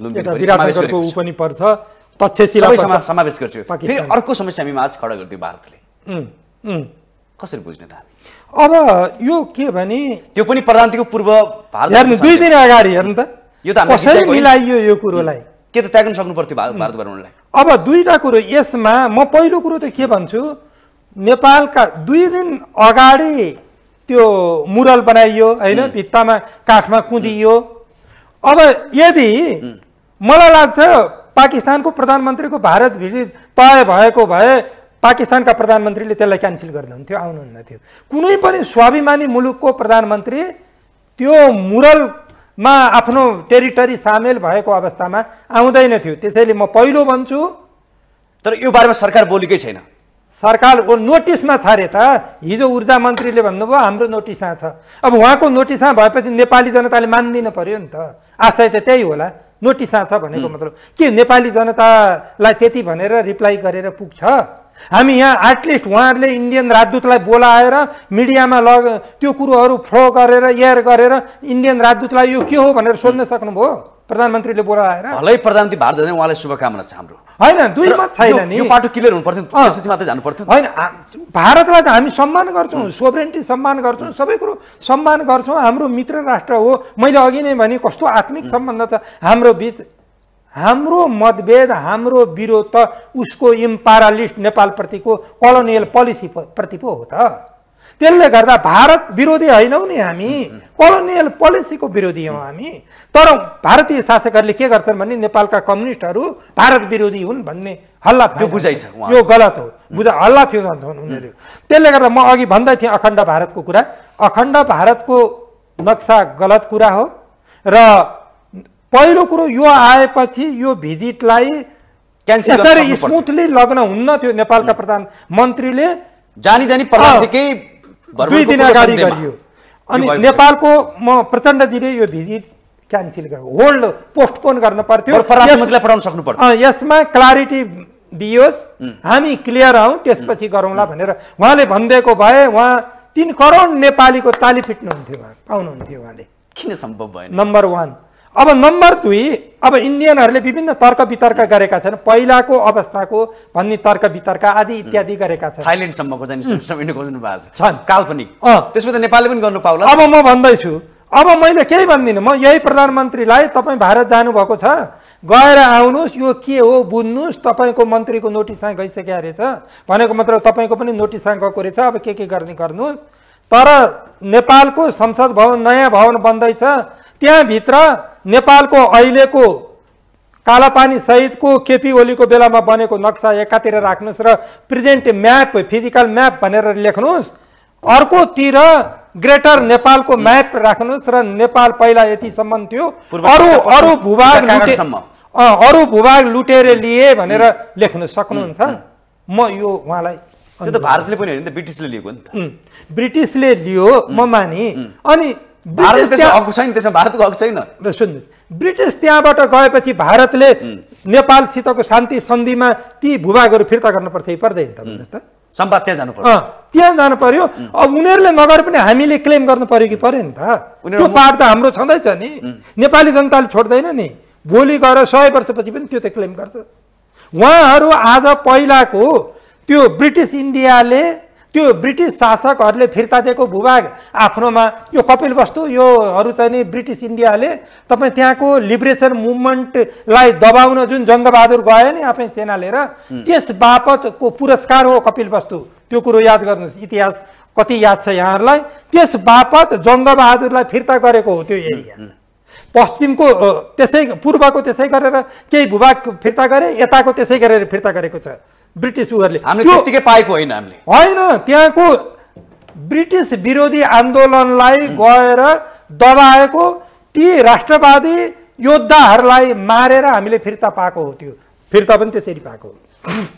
लुम्बिनी पनि पर्छ, समावेश गर्छु। फेरि अर्को समस्या हामी माझ खडा गरिदियो भारतले, कसरी बुझ्ने त हामी? अब यो के भने त्यो पनि प्रधानमन्त्रीको पूर्व भारत 2 दिन अगाडि हेर्नु त, यो त कसरी मिलाइयो यो कुरोलाई? के त त्याग्न सक्नु पर्थ्यो भारत भ्रमणलाई? अब 2टा कुरो यसमा। म पहिलो कुरो त के भन्छु, नेपालका 2 दिन अगाडि त्यो मुरल बनाइयो होइन, भित्तामा काठमा कुदियो। अब यदि मलाई लाग्छ पाकिस्तानको प्रधानमन्त्रीको भारत भिजिट तय भएको भए पाकिस्तानका प्रधानमन्त्रीले त्यसलाई क्यान्सल गर्नुहुन्थ्यो, आउनुहुन्न थियो। कुनै पनि स्वाभिमानी मुलुकको प्रधानमन्त्री त्यो मुरलमा आफ्नो टेरिटरी सामेल भएको अवस्थामा आउँदैन थियो। त्यसैले म पहिलो भन्छु। तर यो बारेमा सरकार बोलेकै छैन। सरकार नोटिसमा छारे त, हिजो ऊर्जा मन्त्रीले भन्नुभयो हाम्रो नोटिसमा छ। अब उहाँको नोटिसमा भएपछि नेपाली जनताले मान्दिन पर्यो नि त, आशय त त्यही होला। नोटिस आछ भनेको मतलब के नेपाली जनतालाई त्यति भनेर रिप्लाई गरेर पुग्छ? हामी यहाँ एटलिस्ट उहाँहरूले इन्डियन राजदूतलाई बोलाएर मिडियामा त्यो कुरोहरू फ्लो गरेर एयर गरेर इन्डियन राजदूतलाई यो के हो भनेर सोध्न सक्नुभयो? प्रधानमन्त्रीले बोलाएर भलै प्रधानमन्त्री भारत जाने उहाँलाई शुभकामना छ हाम्रो। होइन, दुई मत छैन नि। यो पाटो क्लियर हुनु पर्थ्यो, त्यसपछि मात्रै जानु पर्थ्यो। होइन, भारतलाई त हामी सम्मान गर्छौँ, सोभरेन्टी सम्मान गर्छौँ, सबै कुरो सम्मान गर्छौँ। हाम्रो मित्र राष्ट्र हो। मैले अघि नै भने कस्तो आत्मिक सम्बन्ध छ हाम्रो बीच। हाम्रो मतभेद, हाम्रो विरोध त उसको इम्पेरियलिस्ट नेपालप्रतिको कोलोनियल पोलिसी प्रति पो हो त। त्यसले गर्दा भारत विरोधी होइनौँ नि हामी, कोलोनियल पोलिसीको विरोधी हौँ हामी। तर भारतीय शासकहरूले के गर्छन् भने नेपालका कम्युनिस्टहरू भारत विरोधी हुन् भन्ने हल्ला बुझाइ छ, यो गलत हो। हल्ला फ्याउँछन् उनीहरू। त्यसले गर्दा म अघि भन्दै थिएँ अखण्ड भारतको कुरा। अखण्ड भारतको नक्सा गलत कुरा हो र पहिलो कुरो यो आएपछि यो भिजिटलाई यसरी स्मुथली लग्न हुन्न थियो। नेपालका प्रधानमन्त्रीले जानी प्रधानमन्त्रीकै 2 दिन अगाडि गरियो। अनि नेपालको म प्रचण्डजीले यो भिजिट क्यान्सल गर्यो, होल्ड पोस्टपोन गर्न पर्थ्यो। परराष्ट्रमन्त्रीलाई पठाउन सक्नु पर्यो। यसमा क्ल्यारिटी दियोस्, हामी क्लियर हौँ, त्यसपछि गरौँला भनेर उहाँले भनिदिएको भए उहाँ 3 करोड नेपालीको ताली पिट्नुहुन्थ्यो, पाउनुहुन्थ्यो उहाँले। किन सम्भव भएन? नम्बर 1। अब नम्बर 2, अब इन्डियनहरूले विभिन्न तर्क वितर्क गरेका छन्। पहिलाको अवस्थाको भन्ने तर्क वितर्क आदि इत्यादि गरेका छन्। थाइल्यान्डसम्मको चाहिँ समेट्न खोज्नु भएको छ, छन् काल्पनिक। त्यसमा त नेपालले पनि गर्नु पाउला। अब म भन्दैछु, अब मैले केही भन्दिनँ। म यही प्रधानमन्त्रीलाई तपाईँ भारत जानुभएको छ, गएर आउनुहोस्, यो के हो बुझ्नुहोस्, तपाईँको मन्त्रीको नोटिसमा गइसक्यो रहेछ भनेको मतलब तपाईँको पनि नोटिसमा गएको रहेछ, अब के गर्ने गर्नुहोस्। तर नेपालको संसद भवन नयाँ भवन बन्दैछ, त्यहाँभित्र नेपालको अहिलेको कालापानी सहितको केपी ओलीको बेलामा बनेको नक्सा एकातिर राख्नुहोस् र प्रेजेन्ट म्याप, फिजिकल म्याप भनेर लेख्नुहोस्। अर्कोतिर ग्रेटर नेपालको म्याप राख्नुहोस् र नेपाल पहिला यतिसम्म थियो, अरू भूभाग लुटेर लिए भनेर लेख्न सक्नुहुन्छ। म यो उहाँलाई त्यो त भारतले पनि होइन नि त, ब्रिटिसले लिएको नि त। ब्रिटिसले लियो म माने। अनि भारत त्यसमा हक छैन, त्यसमा भारतको हक छैन। र सुन्नुहोस्, ब्रिटिस त्यहाँबाट गएपछि भारतले नेपालसितको शान्ति सन्धिमा ती भूभागहरू फिर्ता गर्नुपर्छ कि पर्दैन त? भन्नुहोस् त। सम्वाद त्यहाँ जानु पर्यो। त्यहाँ जानु पर्यो। अब उनीहरूले नगरे पनि हामीले क्लेम गर्नु पर्यो कि परेन त? त्यो पार्ट त हाम्रो छँदैछ नि, नेपाली जनताले छोड्दैन नि। भोलि गएर 100 वर्षपछि पनि त्यो त क्लेम गर्छ। उहाँहरू आज पहिलाको त्यो ब्रिटिस इन्डियाले, त्यो ब्रिटिस शासकहरूले फिर्ता दिएको भूभाग आफ्नोमा, यो कपिलवस्तु योहरू चाहिँ नि ब्रिटिस इन्डियाले तपाईँ त्यहाँको लिबरेसन मुभमेन्टलाई दबाउन जुन जङ्गबहादुर गयो नि आफै सेना लिएर, त्यस बापतको पुरस्कार हो कपिलवस्तु। त्यो कुरो याद गर्नुहोस्, इतिहास कति याद छ यहाँहरूलाई। त्यस बापत जङ्गबहादुरलाई फिर्ता गरेको हो त्यो एरिया। पश्चिमको त्यसै, पूर्वको त्यसै गरेर केही भूभाग फिर्ता गरे, यताको त्यसै गरेर फिर्ता गरेको छ ब्रिटिस उहरूले। हामीले त्यतिकै पाएको होइन, हामीले होइन। त्यहाँको ब्रिटिस विरोधी आन्दोलनलाई गएर दबाएको ती राष्ट्रवादी योद्धाहरूलाई मारेर हामीले फिर्ता पाएको हो। त्यो फिर्ता पनि त्यसरी पाएको हो।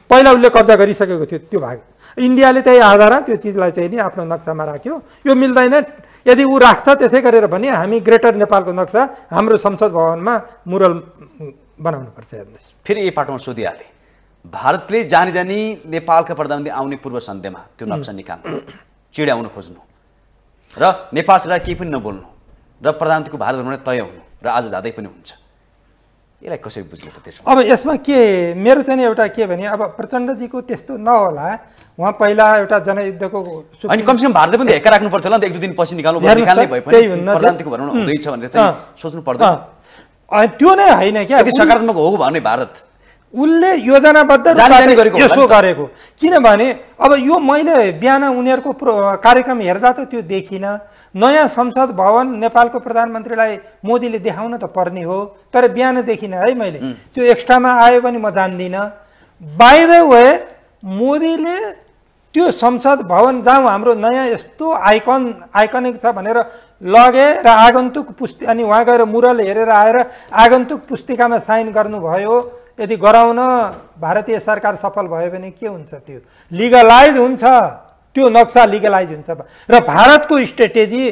पहिला उसले कब्जा गरिसकेको थियो त्यो भाग। इन्डियाले त्यही आधारमा त्यो चिजलाई चाहिँ नि आफ्नो नक्सामा राख्यो। यो मिल्दैन। यदि ऊ राख्छ त्यसै गरेर भने हामी ग्रेटर नेपालको नक्सा हाम्रो संसद भवनमा मुरल बनाउनुपर्छ। हेर्नुहोस्, फेरि यही पाटोमा सोधिहालेँ, भारतले जानी नेपालका प्रधानमन्त्री आउने पूर्व सन्ध्यमा त्यो नक्सा निकाल्नु, चिड्याउन खोज्नु र नेपालसँग केही पनि नबोल्नु र प्रधानमन्त्रीको भारत भ्रमण तय हुनु र आज जाँदै पनि हुन्छ। यसलाई कसरी बुझ्नु त? त्यसमा अब यसमा के मेरो चाहिँ एउटा के भने, अब प्रचण्डजीको त्यस्तो नहोला। उहाँ पहिला एउटा जनयुद्धको अनि कमसेकम भारतले पनि हेक्का राख्नु पर्थ्यो होला नि त, 1-2 दिन पछि निकाल्नु निकाल्ने भए पनि प्रधानमन्त्रीको भ्रमण हुँदैछ भनेर चाहिँ सोच्नु पर्दैन। त्यो नै होइन क्या, यदि सकारात्मक हो भने भारत उसले योजनाबद्ध यसो गरेको। किनभने अब यो मैले बिहान उनीहरूको कार्यक्रम हेर्दा त त्यो देखिनँ। नयाँ संसद भवन नेपालको प्रधानमन्त्रीलाई मोदीले देखाउन त पर्ने हो, तर बिहान देखिनँ है मैले। त्यो एक्स्ट्रामा आयो भने म जान्दिनँ। बाइ द वे मोदीले त्यो संसद भवन जाउँ, हाम्रो नयाँ यस्तो आइकनिक छ भनेर लगे र आगन्तुक पुस्ति, अनि उहाँ गएर मुरल हेरेर आएर आगन्तुक पुस्तिकामा साइन गर्नुभयो। यदि गराउन भारतीय सरकार सफल भयो भने के हुन्छ? त्यो लिगलाइज हुन्छ, त्यो नक्सा लिगलाइज हुन्छ। र भारतको स्ट्रेटेजी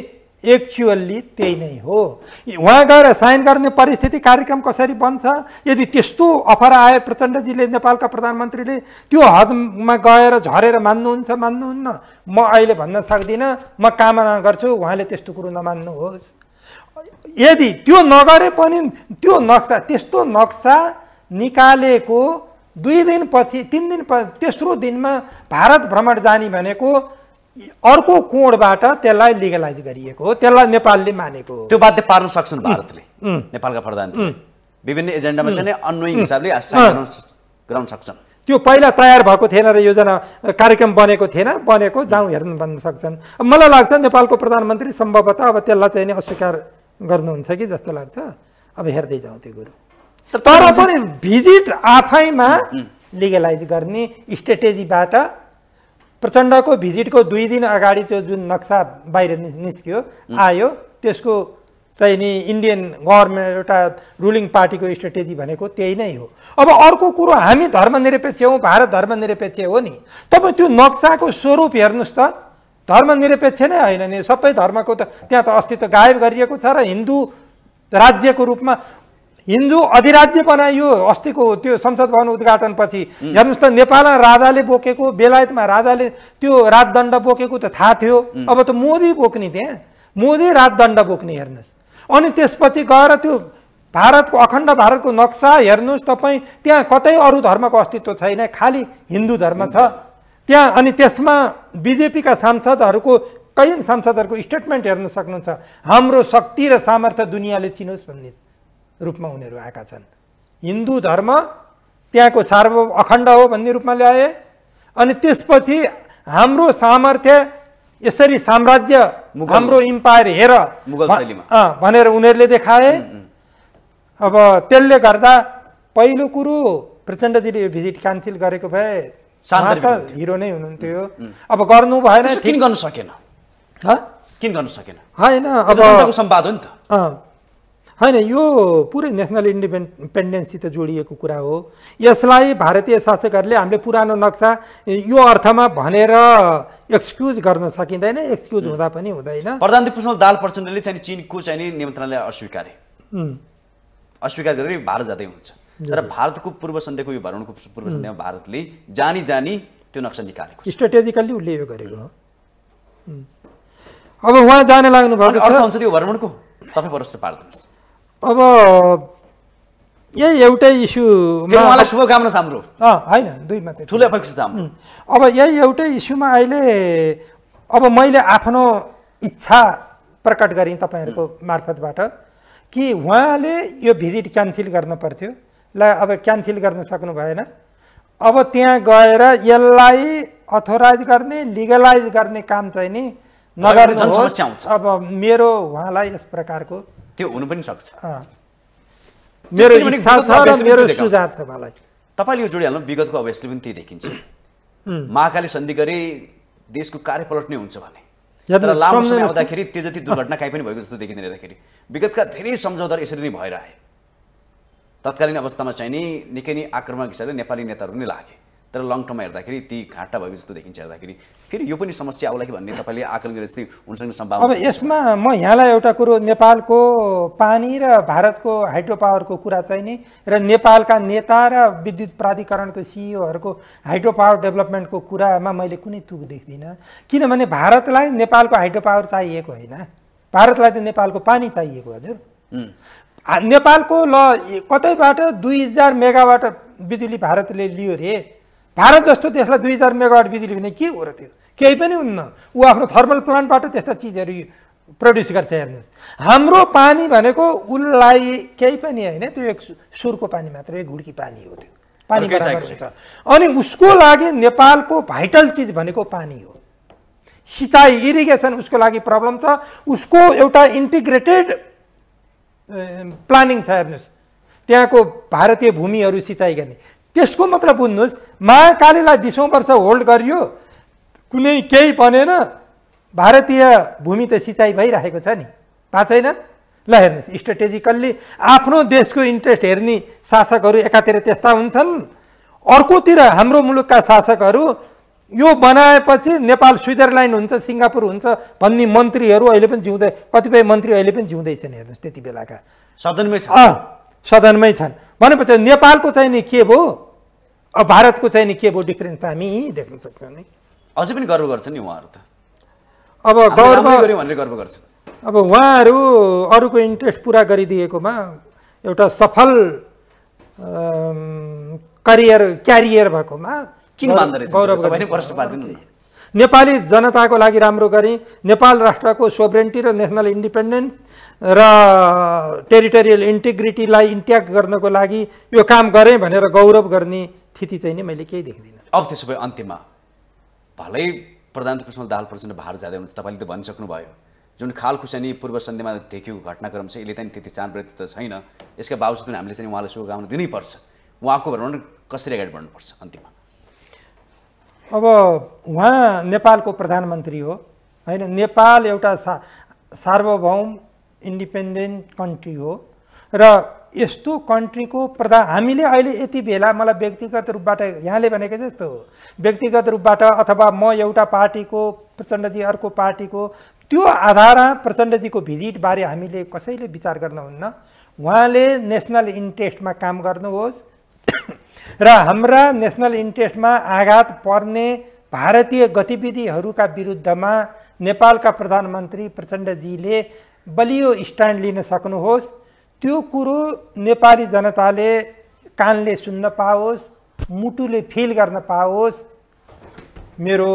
एक्चुअल्ली त्यही नै हो। वहाँ गएर साइन गर्ने परिस्थिति कार्यक्रम कसरी बन्छ, यदि त्यस्तो अफर आयो प्रचण्डजीले नेपालका प्रधानमन्त्रीले त्यो हदमा गएर झरेर मान्नुहुन्छ मान्नुहुन्न म अहिले भन्न सक्दिनँ, म कामना गर्छु उहाँले त्यस्तो कुरो नमान्नुहोस्। यदि त्यो नगरे पनि त्यो नक्सा त्यस्तो नक्सा निकालेको 2 दिनपछि 3 दिन तेस्रो दिनमा भारत भ्रमण जाने भनेको अर्को कोणबाट त्यसलाई लिगलाइज गरिएको हो, त्यसलाई नेपालले मानेको हो। त्यो बाध्य पार्न सक्छन् भारतले नेपालका प्रधानमन्त्री विभिन्न एजेन्डामा चाहिँ अन्वयिक हिसाबले साइन गराउन सक्छन्। त्यो पहिला तयार भएको थिएन र योजना कार्यक्रम बनेको थिएन, बनेको जाउँ हेर्न भन्न सक्छन्। मलाई लाग्छ नेपालको प्रधानमन्त्री सम्भवतः अब त्यसलाई चाहिँ अस्वीकार गर्नुहुन्छ कि जस्तो लाग्छ। अब हेर्दै जाउँ त्यो कुरो। तर पनि भिजिट आफैमा लिगलाइज गर्ने स्ट्रेटेजीबाट प्रचण्डको भिजिटको 2 दिन अगाडि त्यो जुन नक्सा बाहिर निस्क्यो आयो, त्यसको चाहिँ नि इन्डियन गभर्मेन्ट एउटा रुलिङ पार्टीको स्ट्रेटेजी भनेको त्यही नै हो। अब अर्को कुरो हामी धर्मनिरपेक्ष हौँ, भारत धर्मनिरपेक्ष हो नि, तपाईँ त्यो नक्साको स्वरूप हेर्नुहोस् त, धर्मनिरपेक्ष नै होइन नि, सबै धर्मको त त्यहाँ त अस्तित्व गायब गरिएको छ र हिन्दू राज्यको रूपमा हिन्दू अधिराज्य बनाइयो। अस्तिको त्यो संसद भवन उद्घाटनपछि हेर्नुहोस् त नेपालमा राजाले बोकेको, बेलायतमा राजाले त्यो राजदण्ड बोकेको त थाहा थियो, अब त मोदी बोक्ने, त्यहाँ मोदी राजदण्ड बोक्ने हेर्नुहोस्। अनि त्यसपछि गएर त्यो भारतको अखण्ड भारतको नक्सा हेर्नुहोस् तपाईँ, त्यहाँ कतै अरू धर्मको अस्तित्व छैन, खालि हिन्दू धर्म छ त्यहाँ। अनि त्यसमा बिजेपीका सांसदहरूको कयौं सांसदहरूको स्टेटमेन्ट हेर्न सक्नुहुन्छ, हाम्रो शक्ति र सामर्थ्य दुनियाँले चिनोस् भन्ने रूपमा उनीहरू आएका छन्। हिन्दू धर्म त्यहाँको सार्वभौम अखण्ड हो भन्ने रूपमा ल्याए। अनि त्यसपछि हाम्रो सामर्थ्य यसरी साम्राज्य हाम्रो इम्पायर हेर मुगल शैलीमा भनेर उनीहरूले देखाए। अब त्यसले गर्दा पहिलो कुरो प्रचण्डजीले यो भिजिट क्यान्सल गरेको भए हिरो नै हुनुहुन्थ्यो। अब गर्नु भएन, किन गर्नु सकेन, किन गर्नु सकेन होइन, अब संवाद हो नि त होइन, यो पुरै नेसनल इन्डिपेन्डेन्ससित जोडिएको कुरा हो। यसलाई भारतीय शासकहरूले हामीले पुरानो नक्सा यो अर्थमा भनेर एक्सक्युज गर्न सकिँदैन, एक्सक्युज हुँदा पनि हुँदैन। प्रधानमन्त्री पुष्पकमल दाहाल प्रचण्डले चाहिँ चीनको चाहिँ निमन्त्रणालाई अस्वीकार गरेर भारत जाँदै हुन्छ। तर भारतको पूर्व सन्धिको यो भ्रमणको पूर्व सन्धिमा भारतले जानी त्यो नक्सा निकालेको स्ट्रेटेजिकल्ली उसले यो गरेको हो। अब उहाँ जान लाग्नु भएको अर्थ हुन्छ त्यो भ्रमणको, तपाईँ प्रश्न पार्नुहोस्। अब यही एउटै इस्युमा उहाँलाई शुभकामना छ हाम्रो, होइन 2 मात्रै ठुलो अपेक्षा छ हाम्रो। अब यही एउटै इस्युमा अहिले अब मैले आफ्नो इच्छा प्रकट गरेँ तपाईँहरूको मार्फतबाट कि उहाँले यो भिजिट क्यान्सल गर्न पर्थ्यो। ल अब क्यान्सल गर्न सक्नु भएन, अब त्यहाँ गएर यसलाई अथोराइज गर्ने लिगलाइज गर्ने काम चाहिँ नि नगर्नुहोस्। अब मेरो उहाँलाई यस प्रकारको त्यो हुनु पनि सक्छ, मेरो इच्छा छ र मेरो सुझाव छ मलाई। तपाईँले यो जोडिहाल्नु, विगतको अभ्यासले पनि त्यही देखिन्छ। महाकाली सन्धि गरी देशको कार्य पलट्ने हुन्छ भने, तर लामो समय आउँदाखेरि त्यो जति दुर्घटना काहीँ पनि भएको जस्तो देखिँदैन। हेर्दाखेरि विगतका धेरै सम्झौताहरू यसरी नै भएर आए। तत्कालीन अवस्थामा चाहिँ नि निकै नै आक्रामक हिसाबले नेपाली नेताहरू नै लागे, तर लङ टर्ममा हेर्दाखेरि ती घाटा भएको जस्तो देखिन्छ। हेर्दाखेरि फेरि यो पनि समस्या आउला कि भन्ने तपाईँले आकलन गरेर जस्तै हुनसक्ने सम्भावना। अब यसमा म यहाँलाई एउटा कुरो, नेपालको पानी र भारतको हाइड्रो पावरको कुरा चाहिँ नि र नेपालका नेता र विद्युत प्राधिकरणको सिइओहरूको हाइड्रो पावर डेभलपमेन्टको कुरामा मैले कुनै तुक देख्दिनँ। किनभने भारतलाई नेपालको हाइड्रो पावर चाहिएको होइन, भारतलाई त नेपालको पानी चाहिएको। हजुर, नेपालको ल कतैबाट 2000 मेगावाट बिजुली भारतले लियो रे, भारत जस्तो देशलाई 2000 मेगावाट बिजुली भने के हो र, त्यो केही पनि हुन्न। ऊ आफ्नो थर्मल प्लान्टबाट त्यस्ता चिजहरू प्रड्युस गर्छ। हेर्नुहोस्, हाम्रो पानी भनेको उसलाई केही पनि होइन, त्यो एक सुरको पानी मात्र, एक घुड्की पानी हो, त्यो पानी बराबर हुन्छ। अनि उसको लागि नेपालको भाइटल चिज भनेको पानी हो। सिँचाइ इरिगेसन उसको लागि प्रब्लम छ, उसको एउटा इन्टिग्रेटेड प्लानिङ छ। हेर्नुहोस्, त्यहाँको भारतीय भूमिहरू सिँचाइ गर्ने, त्यसको मतलब बुझ्नुहोस्, महाकालीलाई 20औं वर्ष होल्ड गरियो, कुनै केही बनेन, भारतीय भूमि त सिँचाइ भइरहेको छ नि, भएको छैन। ल हेर्नुहोस्, स्ट्रेटेजिकल्ली आफ्नो देशको इन्ट्रेस्ट हेर्ने शासकहरू एकातिर त्यस्ता हुन्छन्, अर्कोतिर हाम्रो मुलुकका शासकहरू यो बनाएपछि नेपाल स्विजरल्यान्ड हुन्छ, सिङ्गापुर हुन्छ भन्ने मन्त्रीहरू अहिले पनि जिउँदै, कतिपय मन्त्री अहिले पनि जिउँदैछन् हेर्नुहोस् त्यति बेलाका। सदनमै छ, सदनमै छन् भनेपछि नेपालको चाहिँ नि के भयो, अब भारतको चाहिँ नि के भयो डिफ्रेन्स त हामी देख्न सक्छौँ नि। अझै पनि गर्व गर्छन् नि उहाँहरू त, अब भनेर गर्व गर्छन्। अब उहाँहरू अरूको इन्ट्रेस्ट पुरा गरिदिएकोमा एउटा सफल क्यारियर भएकोमा किन मान्दो रहेछ तपाईले प्रश्न पार्दिनु। नेपाली जनताको लागि राम्रो गरी, नेपाल राष्ट्रको सोभरेन्टी र नेसनल इन्डिपेन्डेन्स र टेरिटोरियल इन्टिग्रिटीलाई इन्ट्याक्ट गर्नको लागि यो काम गरेँ भनेर गौरव गर्ने स्थिति चाहिँ नि मैले केही देख्दिनँ। अब त्यसो भए अन्त्यमा भलै प्रधानमन्त्री पुष्पकमल दाहाल प्रचण्ड भारत जाँदै हुनुहुन्छ, तपाईँले त भनिसक्नु भयो जुन खालखुसानी पूर्व सन्धिमा देखिएको घटनाक्रम छ यसले चाहिँ त्यति चाँडो त छैन, यसका बावजुद पनि हामीले चाहिँ उहाँलाई शुभकामना दिनैपर्छ। उहाँको भ्रमण कसरी अगाडि बढ्नुपर्छ अन्तिममा? अब उहाँ नेपालको प्रधानमन्त्री हो होइन, नेपाल एउटा सार्वभौम इन्डिपेन्डेन्ट कन्ट्री हो र यस्तो कन्ट्रीको हामीले अहिले यति बेला मलाई व्यक्तिगत रूपबाट यहाँले भनेको जस्तो हो, व्यक्तिगत रूपबाट अथवा म एउटा पार्टीको, प्रचण्डजी अर्को पार्टीको, त्यो आधारमा प्रचण्डजीको भिजिटबारे हामीले कसैले विचार गर्नुहुन्न। उहाँले नेसनल इन्ट्रेस्टमा काम गर्नुहोस् र हाम्रा नेसनल इन्ट्रेस्टमा आघात पर्ने भारतीय गतिविधिहरूका विरुद्धमा नेपालका प्रधानमन्त्री प्रचण्डजीले बलियो स्ट्यान्ड लिन सक्नुहोस्। त्यो कुरो नेपाली जनताले कानले सुन्न पाओस्, मुटुले फिल गर्न पाओस्। मेरो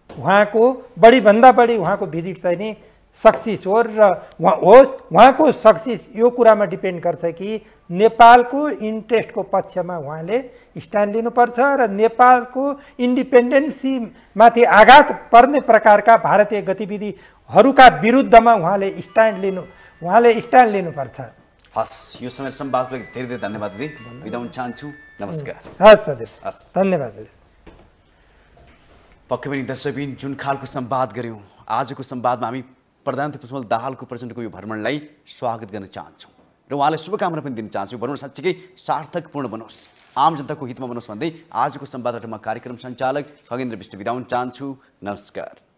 उहाँको बढीभन्दा बढी उहाँको भिजिट चाहिँ नि सक्सेस हो र उहाँको सक्सेस यो कुरामा डिपेन्ड गर्छ कि नेपालको इन्ट्रेस्टको पक्षमा उहाँले स्ट्यान्ड लिनुपर्छ र नेपालको इन्डिपेन्डेन्सीमाथि आघात पर्ने प्रकारका भारतीय गतिविधिहरूका विरुद्धमा उहाँले स्ट्यान्ड लिनुपर्छ। हस्, यो समय संवादको लागि धेरै धेरै धन्यवाद दिदी, बिदा हुन चाहन्छु। नमस्कार। हस् सदैव धन्यवाद दिदी। पक्कै पनि दर्शकबिन जुन खालको संवाद गऱ्यौँ, आजको संवादमा हामी प्रधानमन्त्री पुष्पकमल दाहालको प्रचण्डको यो भ्रमणलाई स्वागत गर्न चाहन्छौँ र उहाँलाई शुभकामना पनि दिन चाहन्छु। भ्रमण साँच्चीकै सार्थकपूर्ण बनोस्, आम जनताको हितमा बनोस् भन्दै आजको संवादबाट म कार्यक्रम सञ्चालक खगेन्द्र विष्ट बिदा हुन चाहन्छु। नमस्कार।